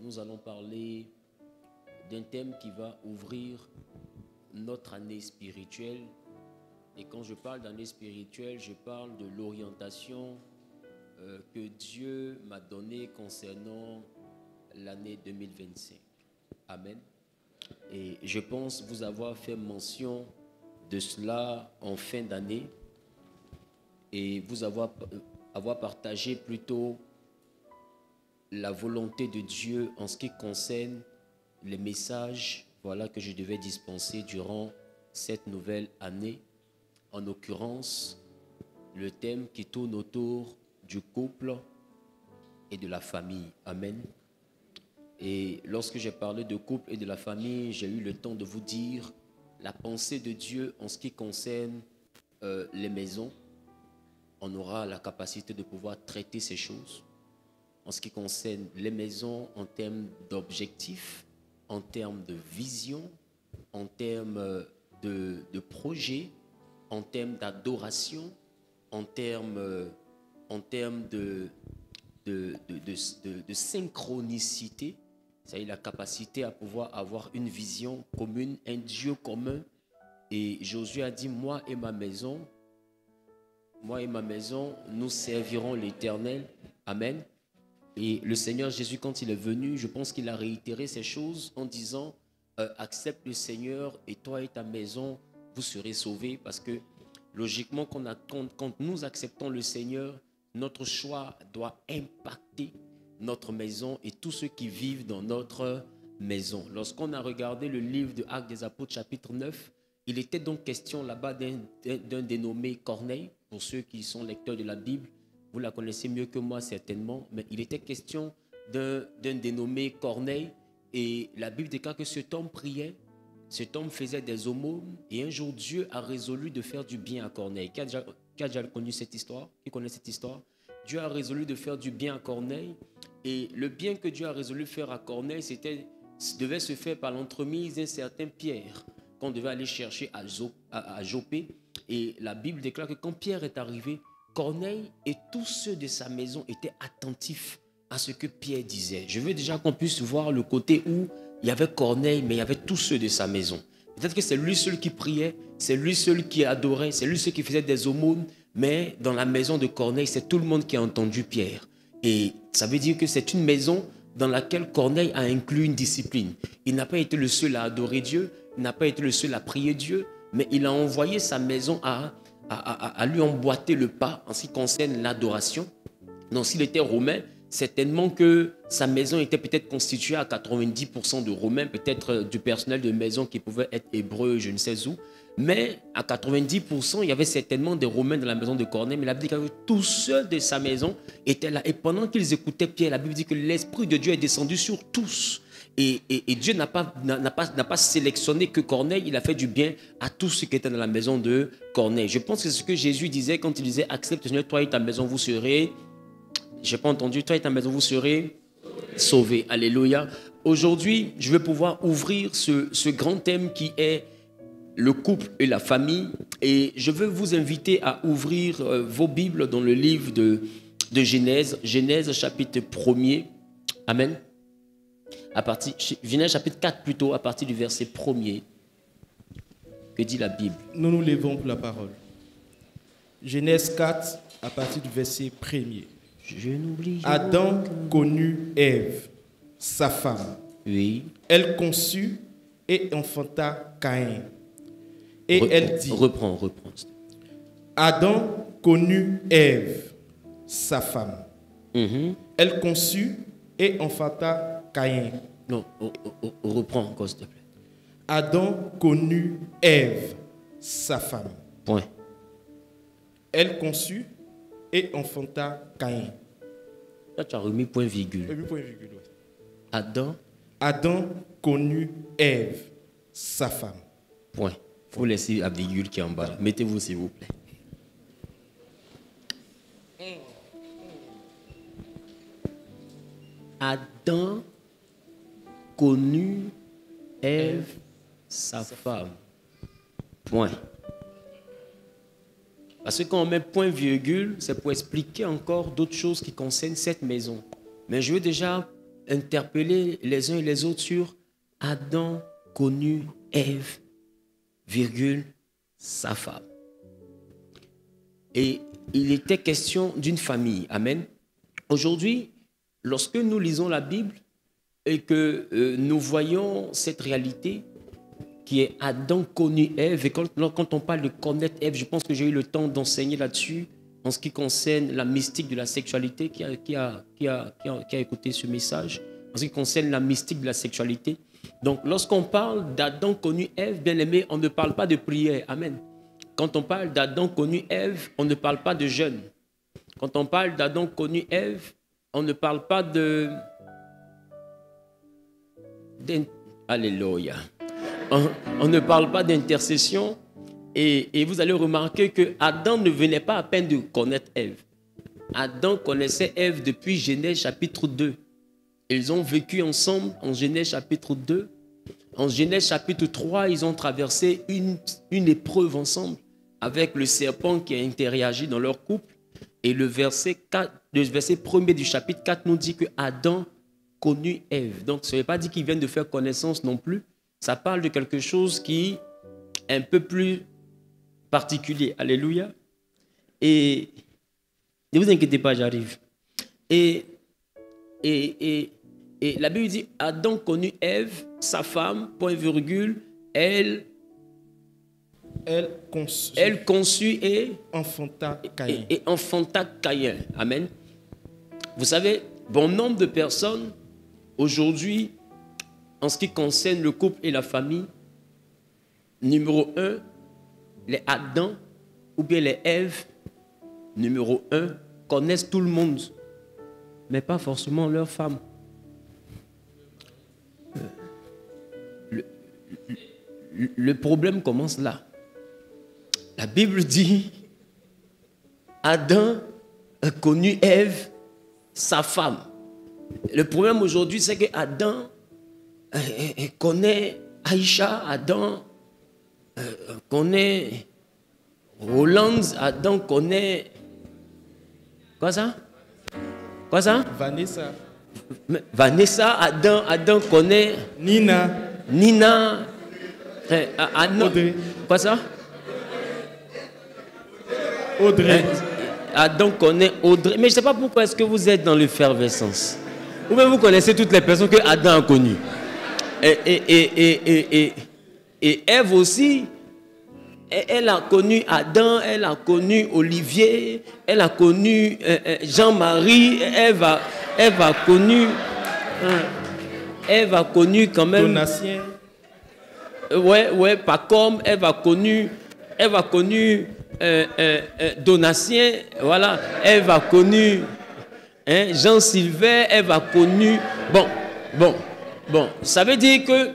nous allons parler d'un thème qui va ouvrir notre année spirituelle. Et quand je parle d'année spirituelle, je parle de l'orientation que Dieu m'a donnée concernant l'année 2025. Amen. Et je pense vous avoir fait mention de cela en fin d'année et vous avoir partagé plutôt la volonté de Dieu en ce qui concerne les messages que je devais dispenser durant cette nouvelle année. En l'occurrence, le thème qui tourne autour du couple et de la famille. Amen. Et lorsque j'ai parlé de couple et de la famille, j'ai eu le temps de vous dire la pensée de Dieu en ce qui concerne les maisons. On aura la capacité de pouvoir traiter ces choses. En ce qui concerne les maisons, en termes d'objectifs, en termes de vision, en termes de projet, en termes d'adoration, en termes de synchronicité, c'est-à-dire la capacité à pouvoir avoir une vision commune, un Dieu commun. Et Josué a dit, moi et ma maison, nous servirons l'Éternel. Amen. Et le Seigneur Jésus, quand il est venu, je pense qu'il a réitéré ces choses en disant, accepte le Seigneur et toi et ta maison, vous serez sauvés. Parce que logiquement, quand nous acceptons le Seigneur, notre choix doit impacter notre maison et tous ceux qui vivent dans notre maison. Lorsqu'on a regardé le livre de Actes des Apôtres, chapitre 9, il était donc question là-bas d'un dénommé Corneille. Pour ceux qui sont lecteurs de la Bible, vous la connaissez mieux que moi certainement, mais il était question d'un dénommé Corneille. Et la Bible déclare que cet homme priait, cet homme faisait des aumônes, et un jour Dieu a résolu de faire du bien à Corneille. Qui a déjà connu cette histoire? Qui connaît cette histoire? Dieu a résolu de faire du bien à Corneille, et le bien que Dieu a résolu faire à Corneille, devait se faire par l'entremise d'un certain Pierre, qu'on devait aller chercher à Joppé. Et la Bible déclare que quand Pierre est arrivé, Corneille et tous ceux de sa maison étaient attentifs à ce que Pierre disait. Je veux déjà qu'on puisse voir le côté où il y avait Corneille, mais il y avait tous ceux de sa maison. Peut-être que c'est lui seul qui priait, c'est lui seul qui adorait, c'est lui seul qui faisait des aumônes, mais dans la maison de Corneille, c'est tout le monde qui a entendu Pierre. Et ça veut dire que c'est une maison dans laquelle Corneille a inclus une discipline. Il n'a pas été le seul à adorer Dieu, il n'a pas été le seul à prier Dieu, mais il a envoyé sa maison à lui emboîter le pas en ce qui concerne l'adoration. Donc s'il était romain, certainement que sa maison était peut-être constituée à 90% de Romains, peut-être du personnel de maison qui pouvait être hébreu, je ne sais où. Mais à 90%, il y avait certainement des Romains dans la maison de Corneille. Mais la Bible dit que tous ceux de sa maison étaient là. Et pendant qu'ils écoutaient Pierre, la Bible dit que l'Esprit de Dieu est descendu sur tous. Et Dieu n'a pas sélectionné que Corneille, il a fait du bien à tous ceux qui étaient dans la maison de Corneille. Je pense que c'est ce que Jésus disait quand il disait « Accepte le Seigneur, toi et ta maison, vous serez... » Je n'ai pas entendu. Toi et ta maison, vous serez sauvés. Alléluia. Aujourd'hui, je vais pouvoir ouvrir ce grand thème qui est le couple et la famille. Et je veux vous inviter à ouvrir vos Bibles dans le livre de Genèse. Genèse chapitre 1er. Amen. Genèse chapitre 4 plutôt, à partir du verset 1er. Que dit la Bible? Nous nous levons pour la parole. Genèse 4, à partir du verset 1er. Adam connut Ève, sa femme. Oui. Elle conçut et enfanta Caïn. Et elle dit... Reprends. Adam connut Ève, sa femme. Elle conçut et enfanta Caïn. Non, reprends encore s'il te plaît. Adam connut Ève, sa femme. Point. Elle conçut et enfanta Caïn. Là, tu as remis point virgule. Point virgule, ouais. Adam connut Ève, sa femme. Point. Il faut laisser la virgule qui est en bas. Mettez-vous, s'il vous plaît. Adam connut Ève, sa femme. Point. Parce que quand on met point virgule, c'est pour expliquer encore d'autres choses qui concernent cette maison. Mais je veux déjà interpeller les uns et les autres sur Adam connut Ève, virgule, sa femme. Et il était question d'une famille. Amen. Aujourd'hui, lorsque nous lisons la Bible et que nous voyons cette réalité qui est Adam connu Ève, et quand on parle de connaître Ève, je pense que j'ai eu le temps d'enseigner là-dessus en ce qui concerne la mystique de la sexualité, qui a écouté ce message, en ce qui concerne la mystique de la sexualité. Donc, lorsqu'on parle d'Adam connu Ève, bien aimé, on ne parle pas de prière. Amen. Quand on parle d'Adam connu Ève, on ne parle pas de jeûne. Quand on parle d'Adam connu Ève, on ne parle pas de... Alléluia. On ne parle pas d'intercession. Et vous allez remarquer que Adam ne venait pas à peine de connaître Ève. Adam connaissait Ève depuis Genèse chapitre 2. Ils ont vécu ensemble en Genèse chapitre 2. En Genèse chapitre 3, ils ont traversé une épreuve ensemble avec le serpent qui a interagi dans leur couple. Et le verset 1er du chapitre 4 nous dit que Adam connut Ève. Donc, ce n'est pas dit qu'ils viennent de faire connaissance non plus. Ça parle de quelque chose qui est un peu plus particulier. Alléluia. Et ne vous inquiétez pas, j'arrive. Et la Bible dit, Adam connut Ève, sa femme, point virgule, elle conçut et enfanta Caïn. Et enfanta Caïn. Amen. Vous savez, bon nombre de personnes aujourd'hui, en ce qui concerne le couple et la famille, numéro 1, les Adam ou bien les Ève, numéro 1, connaissent tout le monde, mais pas forcément leur femme. Le problème commence là. La Bible dit, Adam a connu Ève, sa femme. Le problème aujourd'hui, c'est que Adam connaît Aïcha, Adam connaît Roland, Adam connaît... Quoi ça? Quoi ça? Vanessa, Adam connaît... Nina. Audrey. Quoi ça? Audrey. Adam connaît Audrey. Mais je ne sais pas pourquoi est-ce que vous êtes dans l'effervescence. Ou bien vous connaissez toutes les personnes que Adam a connues. Et Ève aussi, elle a connu Adam, elle a connu Olivier, elle a connu Jean-Marie, Ève a connu quand même... Donatien. Ouais, pas comme Ève a connu Donatien, voilà, Ève a connu Jean-Sylvain, Ève a connu... Bon, ça veut dire que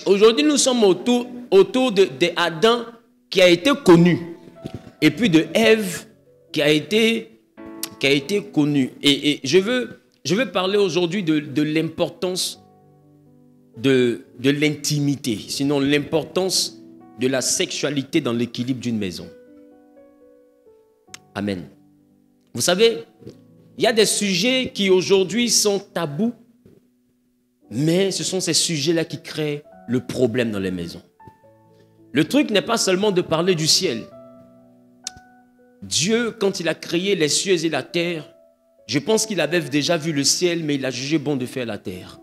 aujourd'hui nous sommes autour de Adam qui a été connu et puis de Ève qui a été connue. Et je veux parler aujourd'hui de l'importance de l'intimité, sinon l'importance de la sexualité dans l'équilibre d'une maison. Amen. Vous savez, il y a des sujets qui aujourd'hui sont tabous, mais ce sont ces sujets-là qui créent le problème dans les maisons. Le truc n'est pas seulement de parler du ciel. Dieu, quand il a créé les cieux et la terre, je pense qu'il avait déjà vu le ciel, mais il a jugé bon de faire la terre.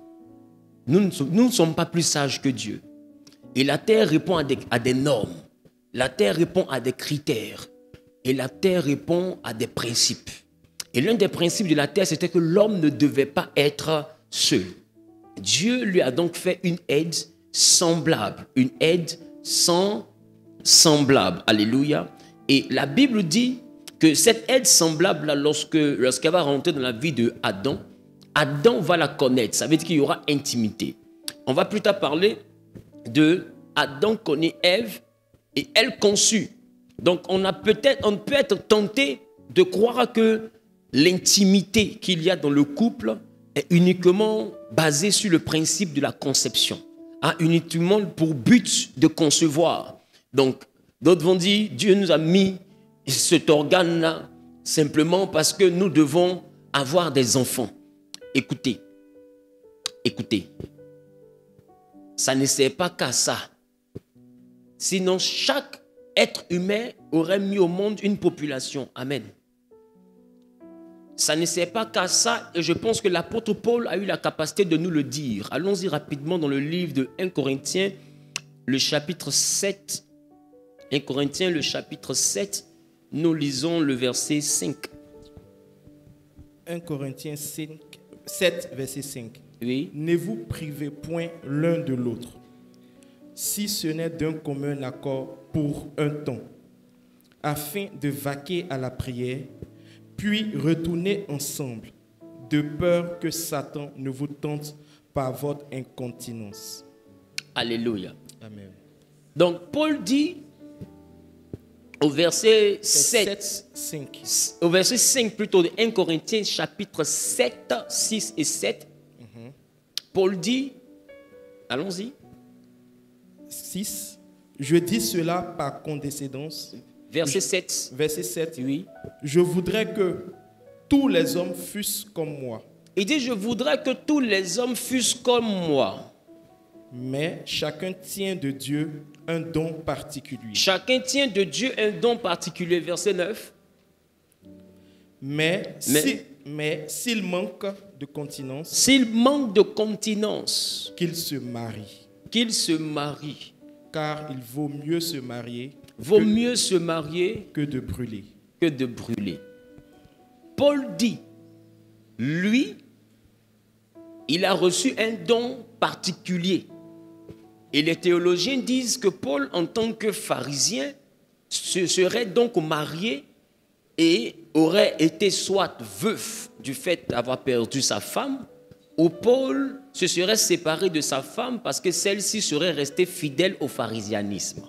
Nous ne sommes pas plus sages que Dieu. Et la terre répond à des normes. La terre répond à des critères. Et la terre répond à des principes. Et l'un des principes de la terre, c'était que l'homme ne devait pas être seul. Dieu lui a donc fait une aide semblable. Une aide semblable. Alléluia. Et la Bible dit que cette aide semblable, lorsqu'elle va rentrer dans la vie de Adam, Adam va la connaître. Ça veut dire qu'il y aura intimité. On va plus tard parler de Adam connaît Ève et elle conçut. Donc on peut être tenté de croire que l'intimité qu'il y a dans le couple est uniquement basée sur le principe de la conception, uniquement pour but de concevoir. Donc d'autres vont dire Dieu nous a mis cet organe-là simplement parce que nous devons avoir des enfants. Écoutez, Écoutez, ça ne sert pas qu'à ça. Sinon, chaque être humain aurait mis au monde une population. Amen. Ça ne sert pas qu'à ça, et je pense que l'apôtre Paul a eu la capacité de nous le dire. Allons-y rapidement dans le livre de 1 Corinthiens, le chapitre 7. 1 Corinthiens, le chapitre 7, nous lisons le verset 5. 1 Corinthiens 7, verset 5. Oui. Ne vous privez point l'un de l'autre, si ce n'est d'un commun accord pour un temps, afin de vaquer à la prière, puis retourner ensemble, de peur que Satan ne vous tente par votre incontinence. Alléluia. Amen. Donc, Paul dit au verset 5. Au verset 5 plutôt de 1 Corinthiens chapitre 7, 6 et 7, Paul dit, allons-y. 6. Je dis cela par condescendance. Verset 7. Verset 7. Oui. Je voudrais que tous les hommes fussent comme moi. Il dit, je voudrais que tous les hommes fussent comme moi. Mais chacun tient de Dieu un don particulier. Chacun tient de Dieu un don particulier. Verset 9. Mais s'il manque de continence, s'il manque de continence, qu'il se marie. Qu'il se marie. Car il vaut mieux se marier que de brûler. Que de brûler. Paul dit, lui, il a reçu un don particulier. Et les théologiens disent que Paul, en tant que pharisien, se serait donc marié et aurait été soit veuf du fait d'avoir perdu sa femme, ou Paul se serait séparé de sa femme parce que celle-ci serait restée fidèle au pharisianisme.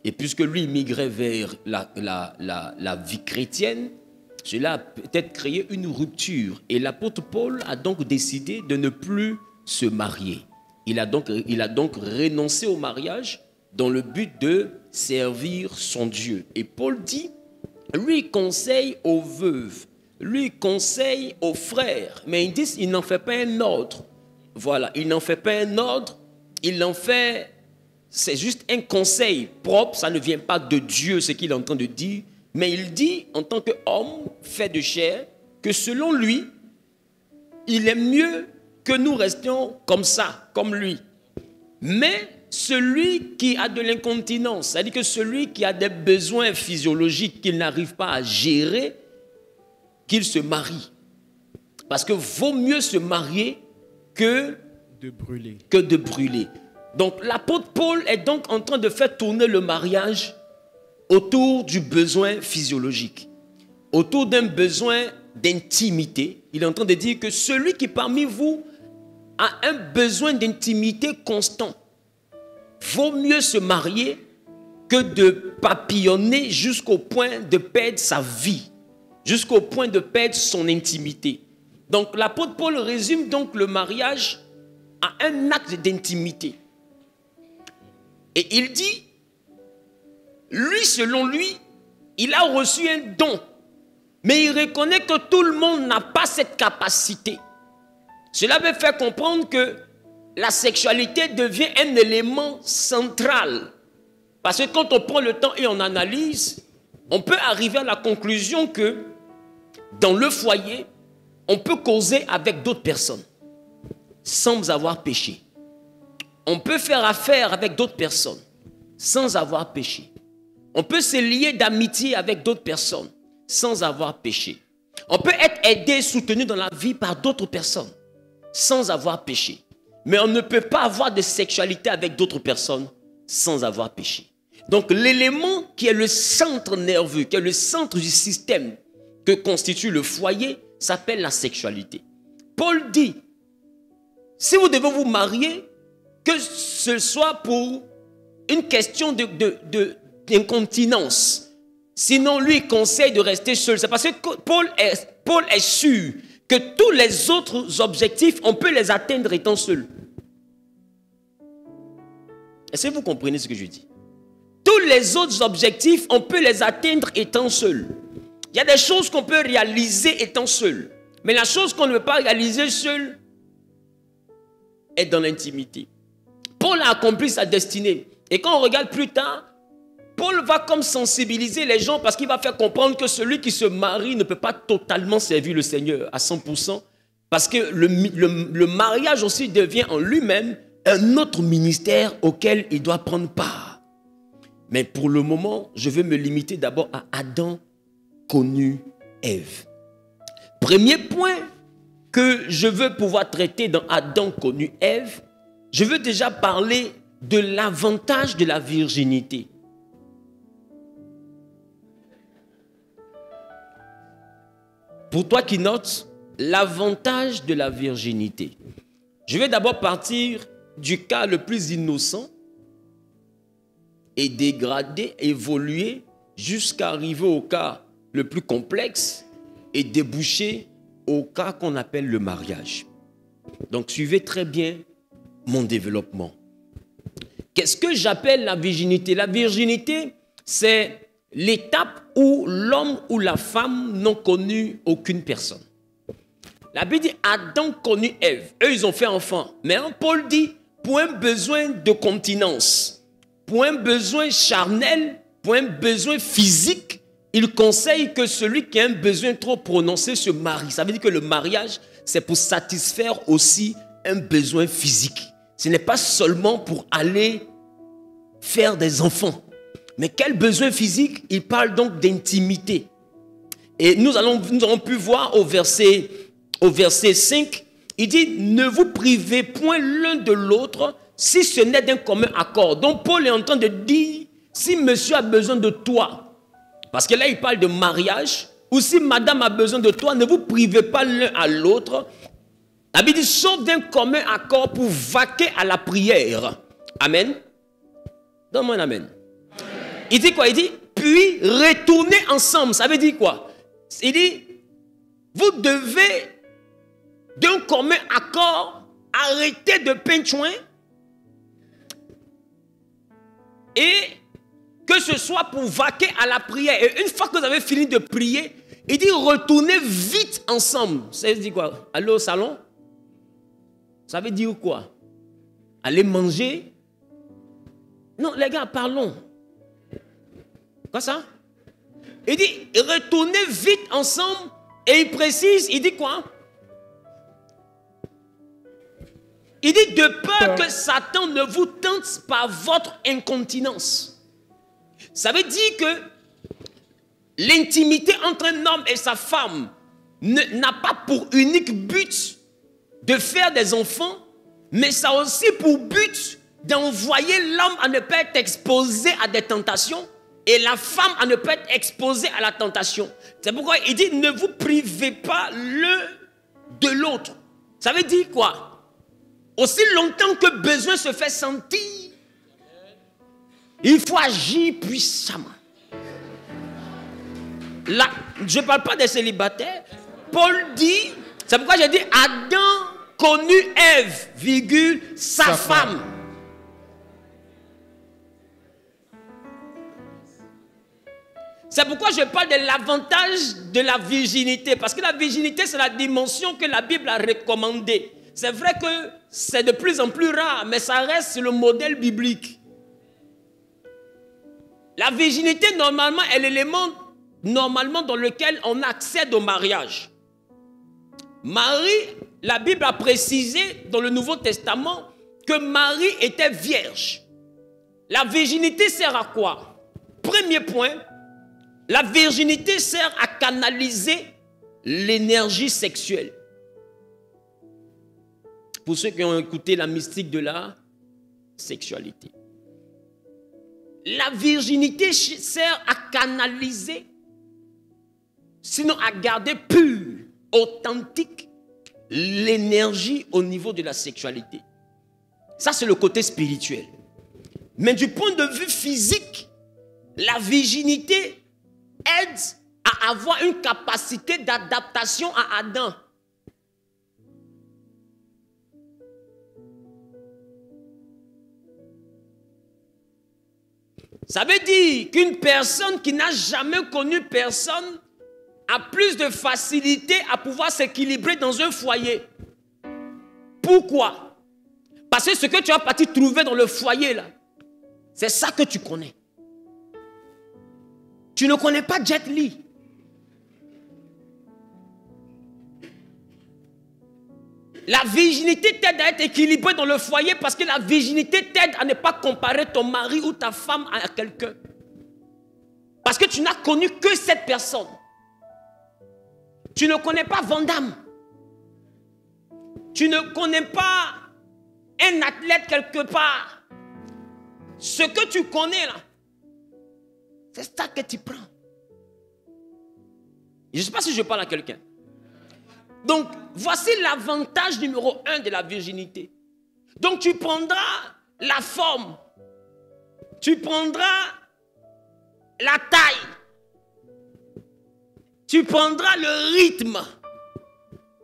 Et puisque lui migrait vers la vie chrétienne, cela a peut-être créé une rupture. Et l'apôtre Paul a donc décidé de ne plus se marier. Il a donc renoncé au mariage dans le but de servir son Dieu. Et Paul dit, lui conseille aux veuves, lui conseille aux frères, mais ils disent, il n'en fait pas un ordre. Voilà, il n'en fait pas un ordre, il en fait, c'est juste un conseil propre, ça ne vient pas de Dieu, ce qu'il est en train de dire, mais il dit, en tant qu'homme fait de chair, que selon lui, il est mieux que nous restions comme ça, comme lui. Mais celui qui a de l'incontinence, c'est-à-dire que celui qui a des besoins physiologiques qu'il n'arrive pas à gérer, qu'il se marie. Parce que vaut mieux se marier que de brûler. Donc l'apôtre Paul est donc en train de faire tourner le mariage autour du besoin physiologique, autour d'un besoin d'intimité. Il est en train de dire que celui qui parmi vous a un besoin d'intimité constant, vaut mieux se marier que de papillonner jusqu'au point de perdre sa vie, jusqu'au point de perdre son intimité. Donc l'apôtre Paul résume donc le mariage à un acte d'intimité. Et il dit, lui, selon lui, il a reçu un don, mais il reconnaît que tout le monde n'a pas cette capacité. Cela veut faire comprendre que la sexualité devient un élément central. Parce que quand on prend le temps et on analyse, on peut arriver à la conclusion que dans le foyer, on peut causer avec d'autres personnes sans avoir péché. On peut faire affaire avec d'autres personnes sans avoir péché. On peut se lier d'amitié avec d'autres personnes sans avoir péché. On peut être aidé, soutenu dans la vie par d'autres personnes sans avoir péché. Mais on ne peut pas avoir de sexualité avec d'autres personnes sans avoir péché. Donc l'élément qui est le centre nerveux, qui est le centre du système que constitue le foyer, s'appelle la sexualité. Paul dit, si vous devez vous marier, que ce soit pour une question d'incontinence. Sinon, lui, il conseille de rester seul. C'est parce que Paul est sûr que tous les autres objectifs, on peut les atteindre étant seul. Est-ce que vous comprenez ce que je dis? Tous les autres objectifs, on peut les atteindre étant seul. Il y a des choses qu'on peut réaliser étant seul. Mais la chose qu'on ne peut pas réaliser seul, être dans l'intimité. Paul a accompli sa destinée. Et quand on regarde plus tard, Paul va comme sensibiliser les gens parce qu'il va faire comprendre que celui qui se marie ne peut pas totalement servir le Seigneur à 100%. Parce que le mariage aussi devient en lui-même un autre ministère auquel il doit prendre part. Mais pour le moment, je vais me limiter d'abord à Adam connu Ève. Premier point que je veux pouvoir traiter dans Adam connu Ève, je veux déjà parler de l'avantage de la virginité. Pour toi qui notes, l'avantage de la virginité. Je vais d'abord partir du cas le plus innocent et dégradé, évoluer jusqu'à arriver au cas le plus complexe et déboucher au cas qu'on appelle le mariage. Donc suivez très bien mon développement. Qu'est-ce que j'appelle la virginité? La virginité, c'est l'étape où l'homme ou la femme n'ont connu aucune personne. La Bible dit Adam connut Ève. Eux, ils ont fait enfant. Mais Paul dit, pour un besoin de continence, pour un besoin charnel, pour un besoin physique, il conseille que celui qui a un besoin trop prononcé se marie. Ça veut dire que le mariage, c'est pour satisfaire aussi un besoin physique. Ce n'est pas seulement pour aller faire des enfants. Mais quel besoin physique? Il parle donc d'intimité. Et nous avons pu voir au verset 5, il dit, ne vous privez point l'un de l'autre si ce n'est d'un commun accord. Donc Paul est en train de dire, si monsieur a besoin de toi, parce que là il parle de mariage, ou si madame a besoin de toi, ne vous privez pas l'un à l'autre. La Bible dit, sauf d'un commun accord pour vaquer à la prière. Amen. Donne-moi un amen. Il dit quoi? Il dit, puis retournez ensemble. Ça veut dire quoi? Il dit, vous devez, d'un commun accord, arrêter de peinchoin et que ce soit pour vaquer à la prière. Et une fois que vous avez fini de prier, il dit, retournez vite ensemble. Ça veut dire quoi? Aller au salon? Ça veut dire quoi? Aller manger? Non, les gars, parlons. Quoi ça? Il dit, retournez vite ensemble. Et il précise, il dit quoi? Il dit, de peur que Satan ne vous tente par votre incontinence. Ça veut dire que l'intimité entre un homme et sa femme n'a pas pour unique but de faire des enfants, mais ça a aussi pour but d'envoyer l'homme à ne pas être exposé à des tentations et la femme à ne pas être exposée à la tentation. C'est pourquoi il dit, ne vous privez pas l'un de l'autre. Ça veut dire quoi? Aussi longtemps que besoin se fait sentir, il faut agir puissamment. Là, je ne parle pas des célibataires. Paul dit, c'est pourquoi j'ai dit, Adam connut Ève, virgule, sa femme. C'est pourquoi je parle de l'avantage de la virginité. Parce que la virginité, c'est la dimension que la Bible a recommandée. C'est vrai que c'est de plus en plus rare, mais ça reste le modèle biblique. La virginité, normalement, est l'élément normalement dans lequel on accède au mariage. Marie, la Bible a précisé dans le Nouveau Testament que Marie était vierge. La virginité sert à quoi? Premier point, la virginité sert à canaliser l'énergie sexuelle. Pour ceux qui ont écouté la mystique de la sexualité. La virginité sert à canaliser, sinon à garder pure, authentique, l'énergie au niveau de la sexualité. Ça, c'est le côté spirituel. Mais du point de vue physique, la virginité aide à avoir une capacité d'adaptation à Adam. Ça veut dire qu'une personne qui n'a jamais connu personne a plus de facilité à pouvoir s'équilibrer dans un foyer. Pourquoi? Parce que ce que tu vas partir trouver dans le foyer, là, c'est ça que tu connais. Tu ne connais pas Jet Li. La virginité t'aide à être équilibré dans le foyer parce que la virginité t'aide à ne pas comparer ton mari ou ta femme à quelqu'un. Parce que tu n'as connu que cette personne. Tu ne connais pas Van Damme. Tu ne connais pas un athlète quelque part. Ce que tu connais là, c'est ça que tu prends. Je ne sais pas si je parle à quelqu'un. Donc, voici l'avantage numéro 1 de la virginité. Donc, tu prendras la forme. Tu prendras la taille. Tu prendras le rythme.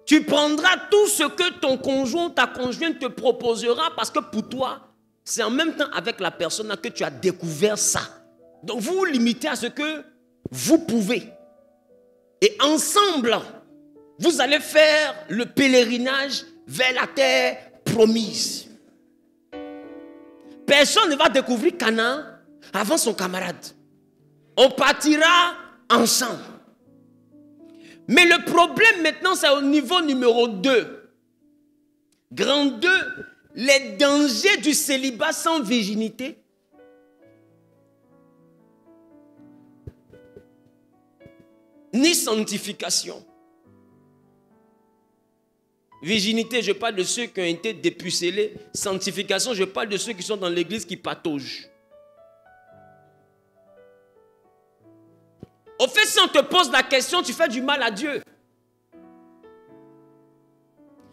Tu prendras tout ce que ton conjoint, ta conjointe te proposera parce que pour toi, c'est en même temps avec la personne que tu as découvert ça. Donc, vous vous limitez à ce que vous pouvez. Et ensemble, vous allez faire le pèlerinage vers la terre promise. Personne ne va découvrir Canaan avant son camarade. On partira ensemble. Mais le problème maintenant, c'est au niveau numéro 2. Grand 2, les dangers du célibat sans virginité. Ni sanctification. Virginité, je parle de ceux qui ont été dépucellés. Sanctification, je parle de ceux qui sont dans l'église qui pataugent. Au fait, si on te pose la question, tu fais du mal à Dieu.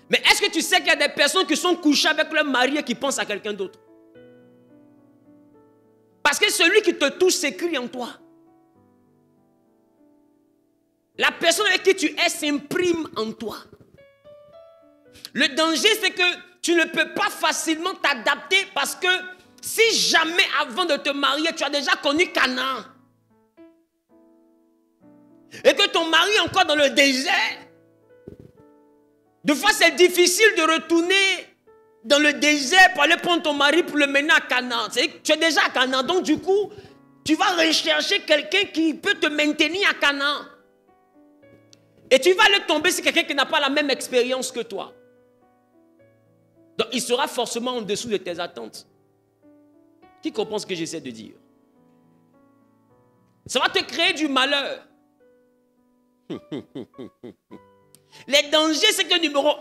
Mais est-ce que tu sais qu'il y a des personnes qui sont couchées avec leur mari et qui pensent à quelqu'un d'autre? Parce que celui qui te touche s'écrit en toi. La personne avec qui tu es s'imprime en toi. Le danger, c'est que tu ne peux pas facilement t'adapter parce que si jamais avant de te marier, tu as déjà connu Canaan et que ton mari est encore dans le désert, des fois c'est difficile de retourner dans le désert pour aller prendre ton mari pour le mener à Canaan. Tu es déjà à Canaan, donc du coup, tu vas rechercher quelqu'un qui peut te maintenir à Canaan. Et tu vas aller tomber sur quelqu'un qui n'a pas la même expérience que toi. Donc, il sera forcément en dessous de tes attentes. Qui comprend ce que j'essaie de dire? Ça va te créer du malheur. Les dangers, c'est que numéro 1,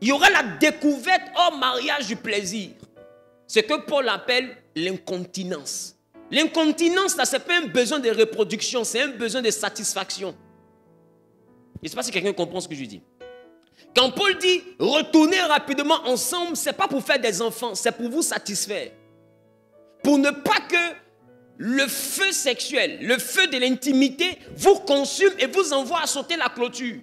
il y aura la découverte hors mariage du plaisir. Ce que Paul appelle l'incontinence. L'incontinence, là, ce n'est pas un besoin de reproduction, c'est un besoin de satisfaction. Je ne sais pas si quelqu'un comprend ce que je dis. Quand Paul dit retournez rapidement ensemble, ce n'est pas pour faire des enfants, c'est pour vous satisfaire. Pour ne pas que le feu sexuel, le feu de l'intimité vous consume et vous envoie à sauter la clôture.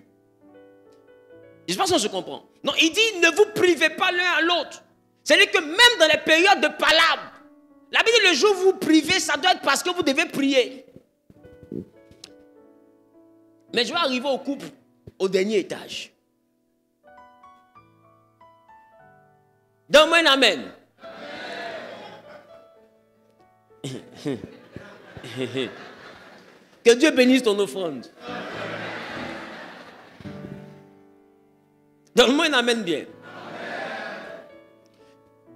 Je ne sais pas si on se comprend. Non, il dit ne vous privez pas l'un à l'autre. C'est-à-dire que même dans les périodes de palabre, la Bible dit le jour où vous privez, ça doit être parce que vous devez prier. Mais je vais arriver au couple au dernier étage. Donne-moi un amen. Que Dieu bénisse ton offrande. Donne-moi un amen bien.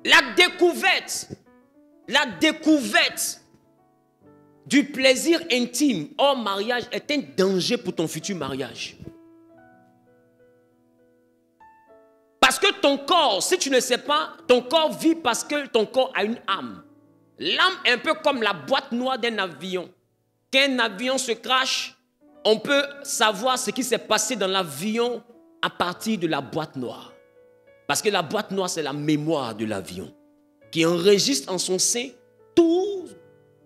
La découverte du plaisir intime hors mariage est un danger pour ton futur mariage. Parce que ton corps, si tu ne sais pas, ton corps vit parce que ton corps a une âme. L'âme est un peu comme la boîte noire d'un avion. Quand un avion se crache, on peut savoir ce qui s'est passé dans l'avion à partir de la boîte noire. Parce que la boîte noire, c'est la mémoire de l'avion qui enregistre en son sein tout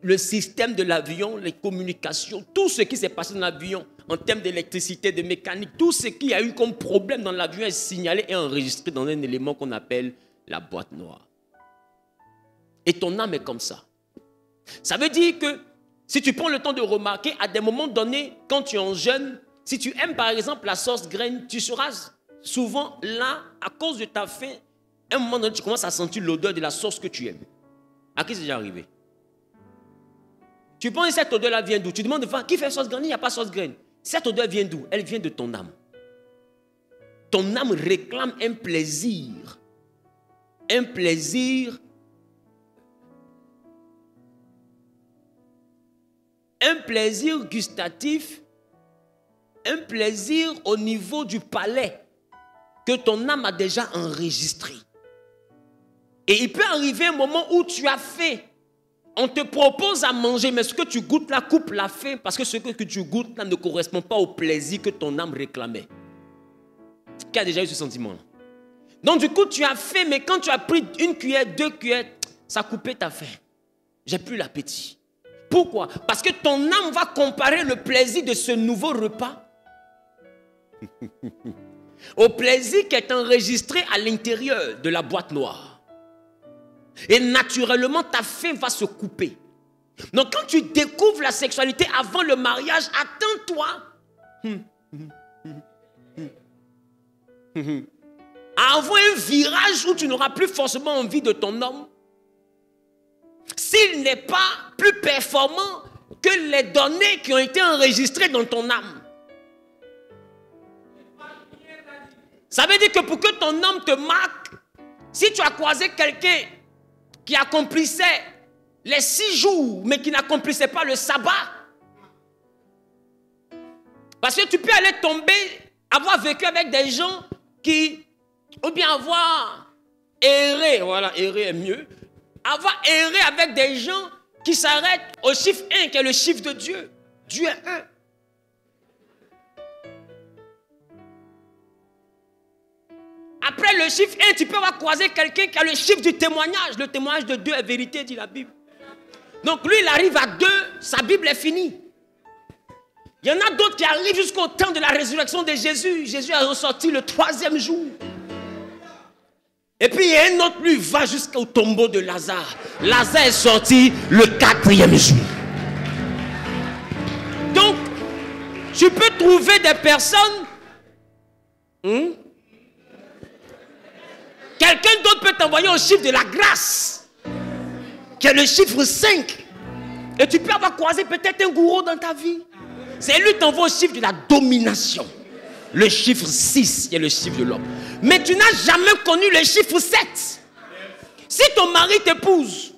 le système de l'avion, les communications, tout ce qui s'est passé dans l'avion en termes d'électricité, de mécanique, tout ce qui a eu comme problème dans l'avion est signalé et enregistré dans un élément qu'on appelle la boîte noire. Et ton âme est comme ça. Ça veut dire que si tu prends le temps de remarquer, à des moments donnés, quand tu es jeune, si tu aimes par exemple la sauce graine, tu seras souvent là à cause de ta faim À un moment donné, tu commences à sentir l'odeur de la sauce que tu aimes. À qui c'est déjà arrivé? Tu penses que cette odeur-là vient d'où? Tu demandes de qui fait sauce graine? Il n'y a pas sauce graine. Cette odeur vient d'où? Elle vient de ton âme. Ton âme réclame un plaisir. Un plaisir. Un plaisir gustatif. Un plaisir au niveau du palais que ton âme a déjà enregistré. Et il peut arriver un moment où tu as faim. On te propose à manger, mais ce que tu goûtes là coupe la faim parce que ce que tu goûtes là ne correspond pas au plaisir que ton âme réclamait. Qui a déjà eu ce sentiment-là? Donc du coup, tu as faim, mais quand tu as pris une cuillère, 2 cuillères, ça a coupé ta faim. J'ai plus l'appétit. Pourquoi? Parce que ton âme va comparer le plaisir de ce nouveau repas au plaisir qui est enregistré à l'intérieur de la boîte noire. Et naturellement, ta faim va se couper. Donc quand tu découvres la sexualité avant le mariage, attends-toi à avoir un virage où tu n'auras plus forcément envie de ton homme s'il n'est pas plus performant que les données qui ont été enregistrées dans ton âme. Ça veut dire que pour que ton homme te marque, si tu as croisé quelqu'un qui accomplissait les 6 jours, mais qui n'accomplissait pas le sabbat, parce que tu peux aller tomber, avoir vécu avec des gens qui, ou bien avoir erré, voilà, erré est mieux, avoir erré avec des gens qui s'arrêtent au chiffre 1, qui est le chiffre de Dieu. Dieu est 1. Après le chiffre 1, tu peux avoir croisé quelqu'un qui a le chiffre du témoignage. Le témoignage de Dieu est vérité, dit la Bible. Donc lui, il arrive à 2, sa Bible est finie. Il y en a d'autres qui arrivent jusqu'au temps de la résurrection de Jésus. Jésus est ressorti le 3e jour. Et puis il y a un autre, lui, va jusqu'au tombeau de Lazare. Lazare est sorti le 4e jour. Donc, tu peux trouver des personnes... Quelqu'un d'autre peut t'envoyer au chiffre de la grâce, qui est le chiffre 5. Et tu peux avoir croisé peut-être un gourou dans ta vie. C'est lui qui t'envoie au chiffre de la domination. Le chiffre 6, qui est le chiffre de l'homme. Mais tu n'as jamais connu le chiffre 7. Si ton mari t'épouse,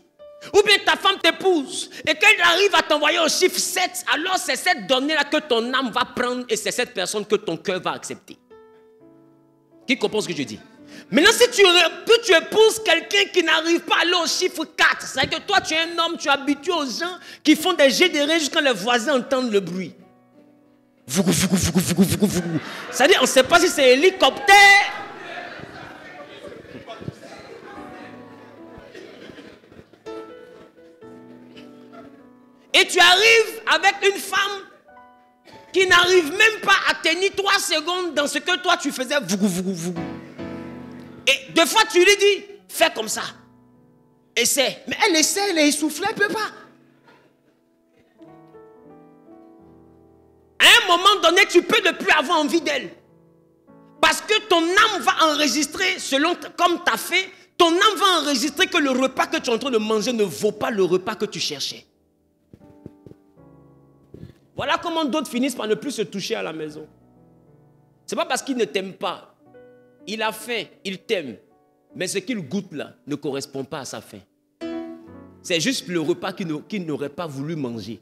ou bien ta femme t'épouse, et qu'elle arrive à t'envoyer au chiffre 7, alors c'est cette donnée-là que ton âme va prendre et c'est cette personne que ton cœur va accepter. Qui comprend ce que je dis? Maintenant, si tu épouses quelqu'un qui n'arrive pas à aller au chiffre 4, c'est-à-dire que toi, tu es un homme, tu es habitué aux gens qui font des jets de rire jusqu'à quand les voisins entendent le bruit. C'est-à-dire, on ne sait pas si c'est hélicoptère. Et tu arrives avec une femme qui n'arrive même pas à tenir 3 secondes dans ce que toi, tu faisais. Et deux fois, tu lui dis, fais comme ça. Essaie. Mais elle essaie, elle est essoufflée, elle ne peut pas. À un moment donné, tu peux ne plus avoir envie d'elle. Parce que ton âme va enregistrer, selon comme tu as fait, ton âme va enregistrer que le repas que tu es en train de manger ne vaut pas le repas que tu cherchais. Voilà comment d'autres finissent par ne plus se toucher à la maison. Ce n'est pas parce qu'ils ne t'aiment pas. Il a faim, il t'aime. Mais ce qu'il goûte là ne correspond pas à sa faim. C'est juste le repas qu'il n'aurait pas voulu manger.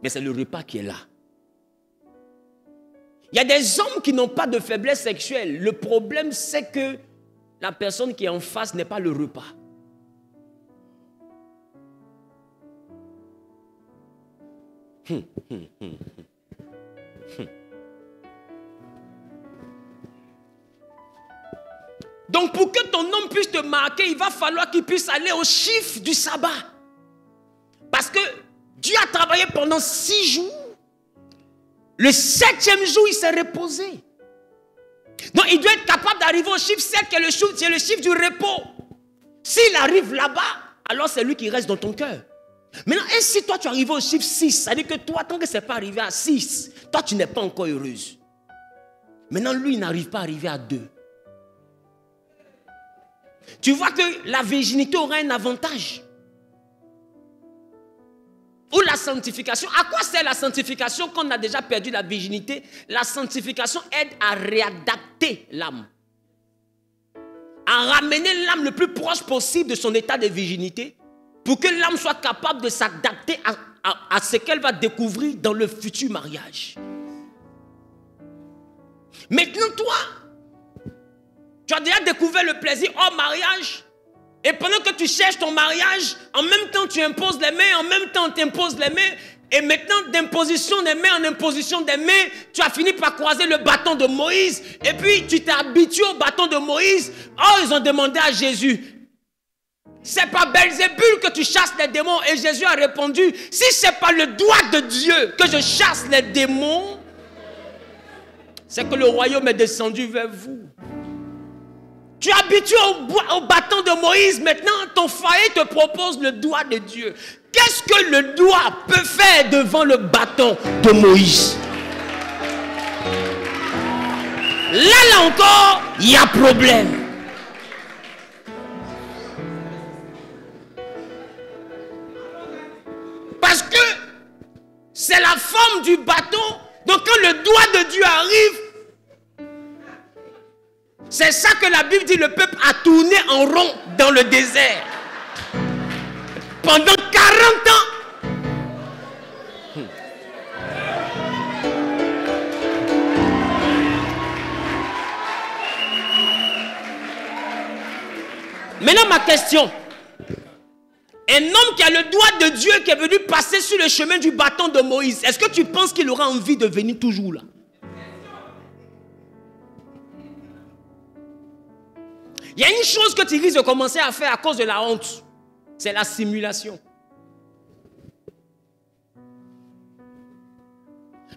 Mais c'est le repas qui est là. Il y a des hommes qui n'ont pas de faiblesse sexuelle. Le problème, c'est que la personne qui est en face n'est pas le repas. Donc pour que ton homme puisse te marquer, il va falloir qu'il puisse aller au chiffre du sabbat. Parce que Dieu a travaillé pendant 6 jours. Le 7e jour, il s'est reposé. Donc il doit être capable d'arriver au chiffre 7, qui est le chiffre du repos. S'il arrive là-bas, alors c'est lui qui reste dans ton cœur. Maintenant, et si toi tu arrives au chiffre 6, ça veut dire que toi, tant que ce n'est pas arrivé à 6, toi tu n'es pas encore heureuse. Maintenant, lui, il n'arrive pas à arriver à 2. tu vois que la virginité aura un avantage. Ou la sanctification. À quoi sert la sanctification quand on a déjà perdu la virginité? La sanctification aide à réadapter l'âme. À ramener l'âme le plus proche possible de son état de virginité pour que l'âme soit capable de s'adapter à ce qu'elle va découvrir dans le futur mariage. Maintenant, toi, tu as déjà découvert le plaisir hors mariage. Et pendant que tu cherches ton mariage, en même temps tu imposes les mains, en même temps tu imposes les mains. Et maintenant, d'imposition des mains en imposition des mains, tu as fini par croiser le bâton de Moïse. Et puis, tu t'es habitué au bâton de Moïse. Oh, ils ont demandé à Jésus, c'est par Belzébul que tu chasses les démons. Et Jésus a répondu, si c'est par le doigt de Dieu que je chasse les démons, c'est que le royaume est descendu vers vous. Tu es habitué au bâton de Moïse. Maintenant, ton foyer te propose le doigt de Dieu. Qu'est-ce que le doigt peut faire devant le bâton de Moïse? Là encore, il y a problème. Parce que c'est la forme du bâton. Donc quand le doigt de Dieu arrive, c'est ça que la Bible dit, le peuple a tourné en rond dans le désert. Pendant 40 ans. Maintenant ma question. Un homme qui a le doigt de Dieu qui est venu passer sur le chemin du bâton de Moïse, est-ce que tu penses qu'il aura envie de venir toujours là? Il y a une chose que tu risques de commencer à faire à cause de la honte. C'est la simulation.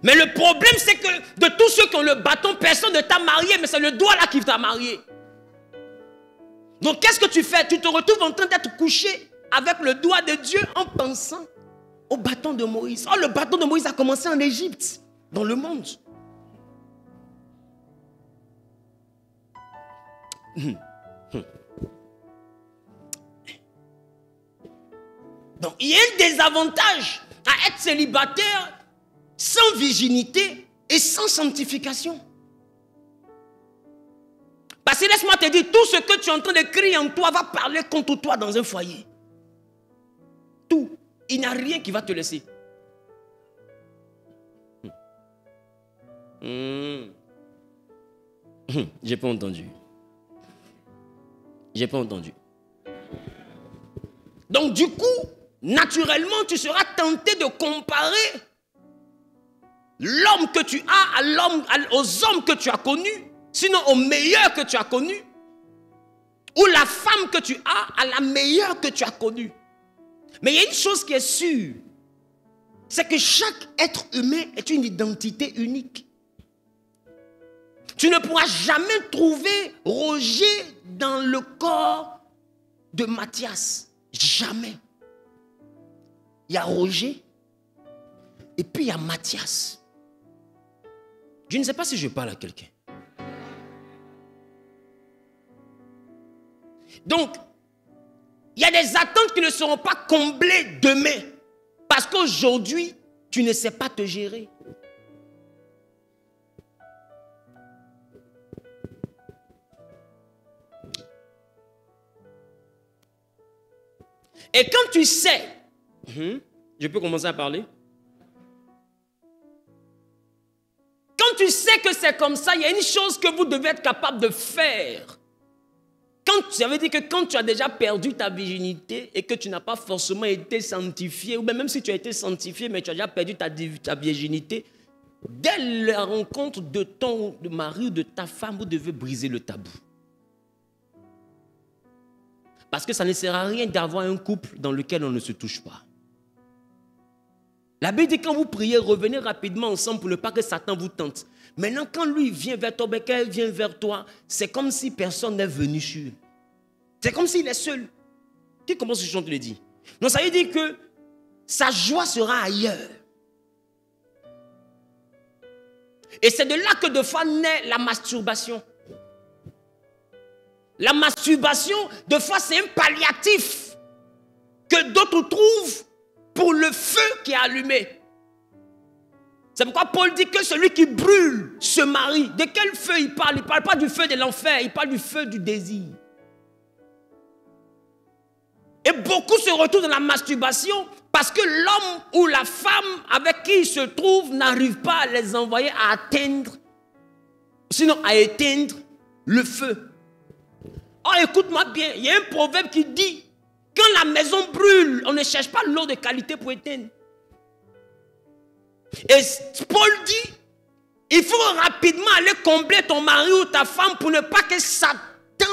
Mais le problème, c'est que de tous ceux qui ont le bâton, personne ne t'a marié, mais c'est le doigt là qui t'a marié. Donc qu'est-ce que tu fais? Tu te retrouves en train d'être couché avec le doigt de Dieu en pensant au bâton de Moïse. Oh, le bâton de Moïse a commencé en Égypte, dans le monde. Donc, il y a un désavantage à être célibataire sans virginité et sans sanctification. Parce que laisse-moi te dire, tout ce que tu es en train de crier en toi va parler contre toi dans un foyer. Tout. Il n'y a rien qui va te laisser. J'ai pas entendu. J'ai pas entendu. Donc du coup, naturellement, tu seras tenté de comparer l'homme que tu as aux hommes que tu as connus, sinon aux meilleurs que tu as connus, ou la femme que tu as à la meilleure que tu as connue. Mais il y a une chose qui est sûre, c'est que chaque être humain est une identité unique. Tu ne pourras jamais trouver Roger dans le corps de Mathias. Jamais. Il y a Roger et puis il y a Mathias. Je ne sais pas si je parle à quelqu'un. Donc, il y a des attentes qui ne seront pas comblées demain. Parce qu'aujourd'hui, tu ne sais pas te gérer. Et quand tu sais, je peux commencer à parler? Quand tu sais que c'est comme ça, il y a une chose que vous devez être capable de faire. Ça veut dire que quand tu as déjà perdu ta virginité et que tu n'as pas forcément été sanctifié, ou même si tu as été sanctifié, mais tu as déjà perdu ta virginité, dès la rencontre de ton mari ou de ta femme, vous devez briser le tabou. Parce que ça ne sert à rien d'avoir un couple dans lequel on ne se touche pas. La Bible dit quand vous priez, revenez rapidement ensemble pour ne pas que Satan vous tente. Maintenant, quand lui vient vers toi, quand il vient vers toi, c'est comme si personne n'est venu sur lui. C'est comme s'il est seul. Qui commence ce chant, tu le dis? Donc ça veut dire que sa joie sera ailleurs. Et c'est de là que de fois naît la masturbation. La masturbation, de fois, c'est un palliatif que d'autres trouvent pour le feu qui est allumé. C'est pourquoi Paul dit que celui qui brûle se marie. De quel feu il parle? Il ne parle pas du feu de l'enfer, il parle du feu du désir. Et beaucoup se retrouvent dans la masturbation parce que l'homme ou la femme avec qui ils se trouvent n'arrive pas à les envoyer à atteindre, sinon à éteindre le feu. Oh, écoute-moi bien, il y a un proverbe qui dit, quand la maison brûle, on ne cherche pas l'eau de qualité pour éteindre. Et Paul dit, il faut rapidement aller combler ton mari ou ta femme pour ne pas que Satan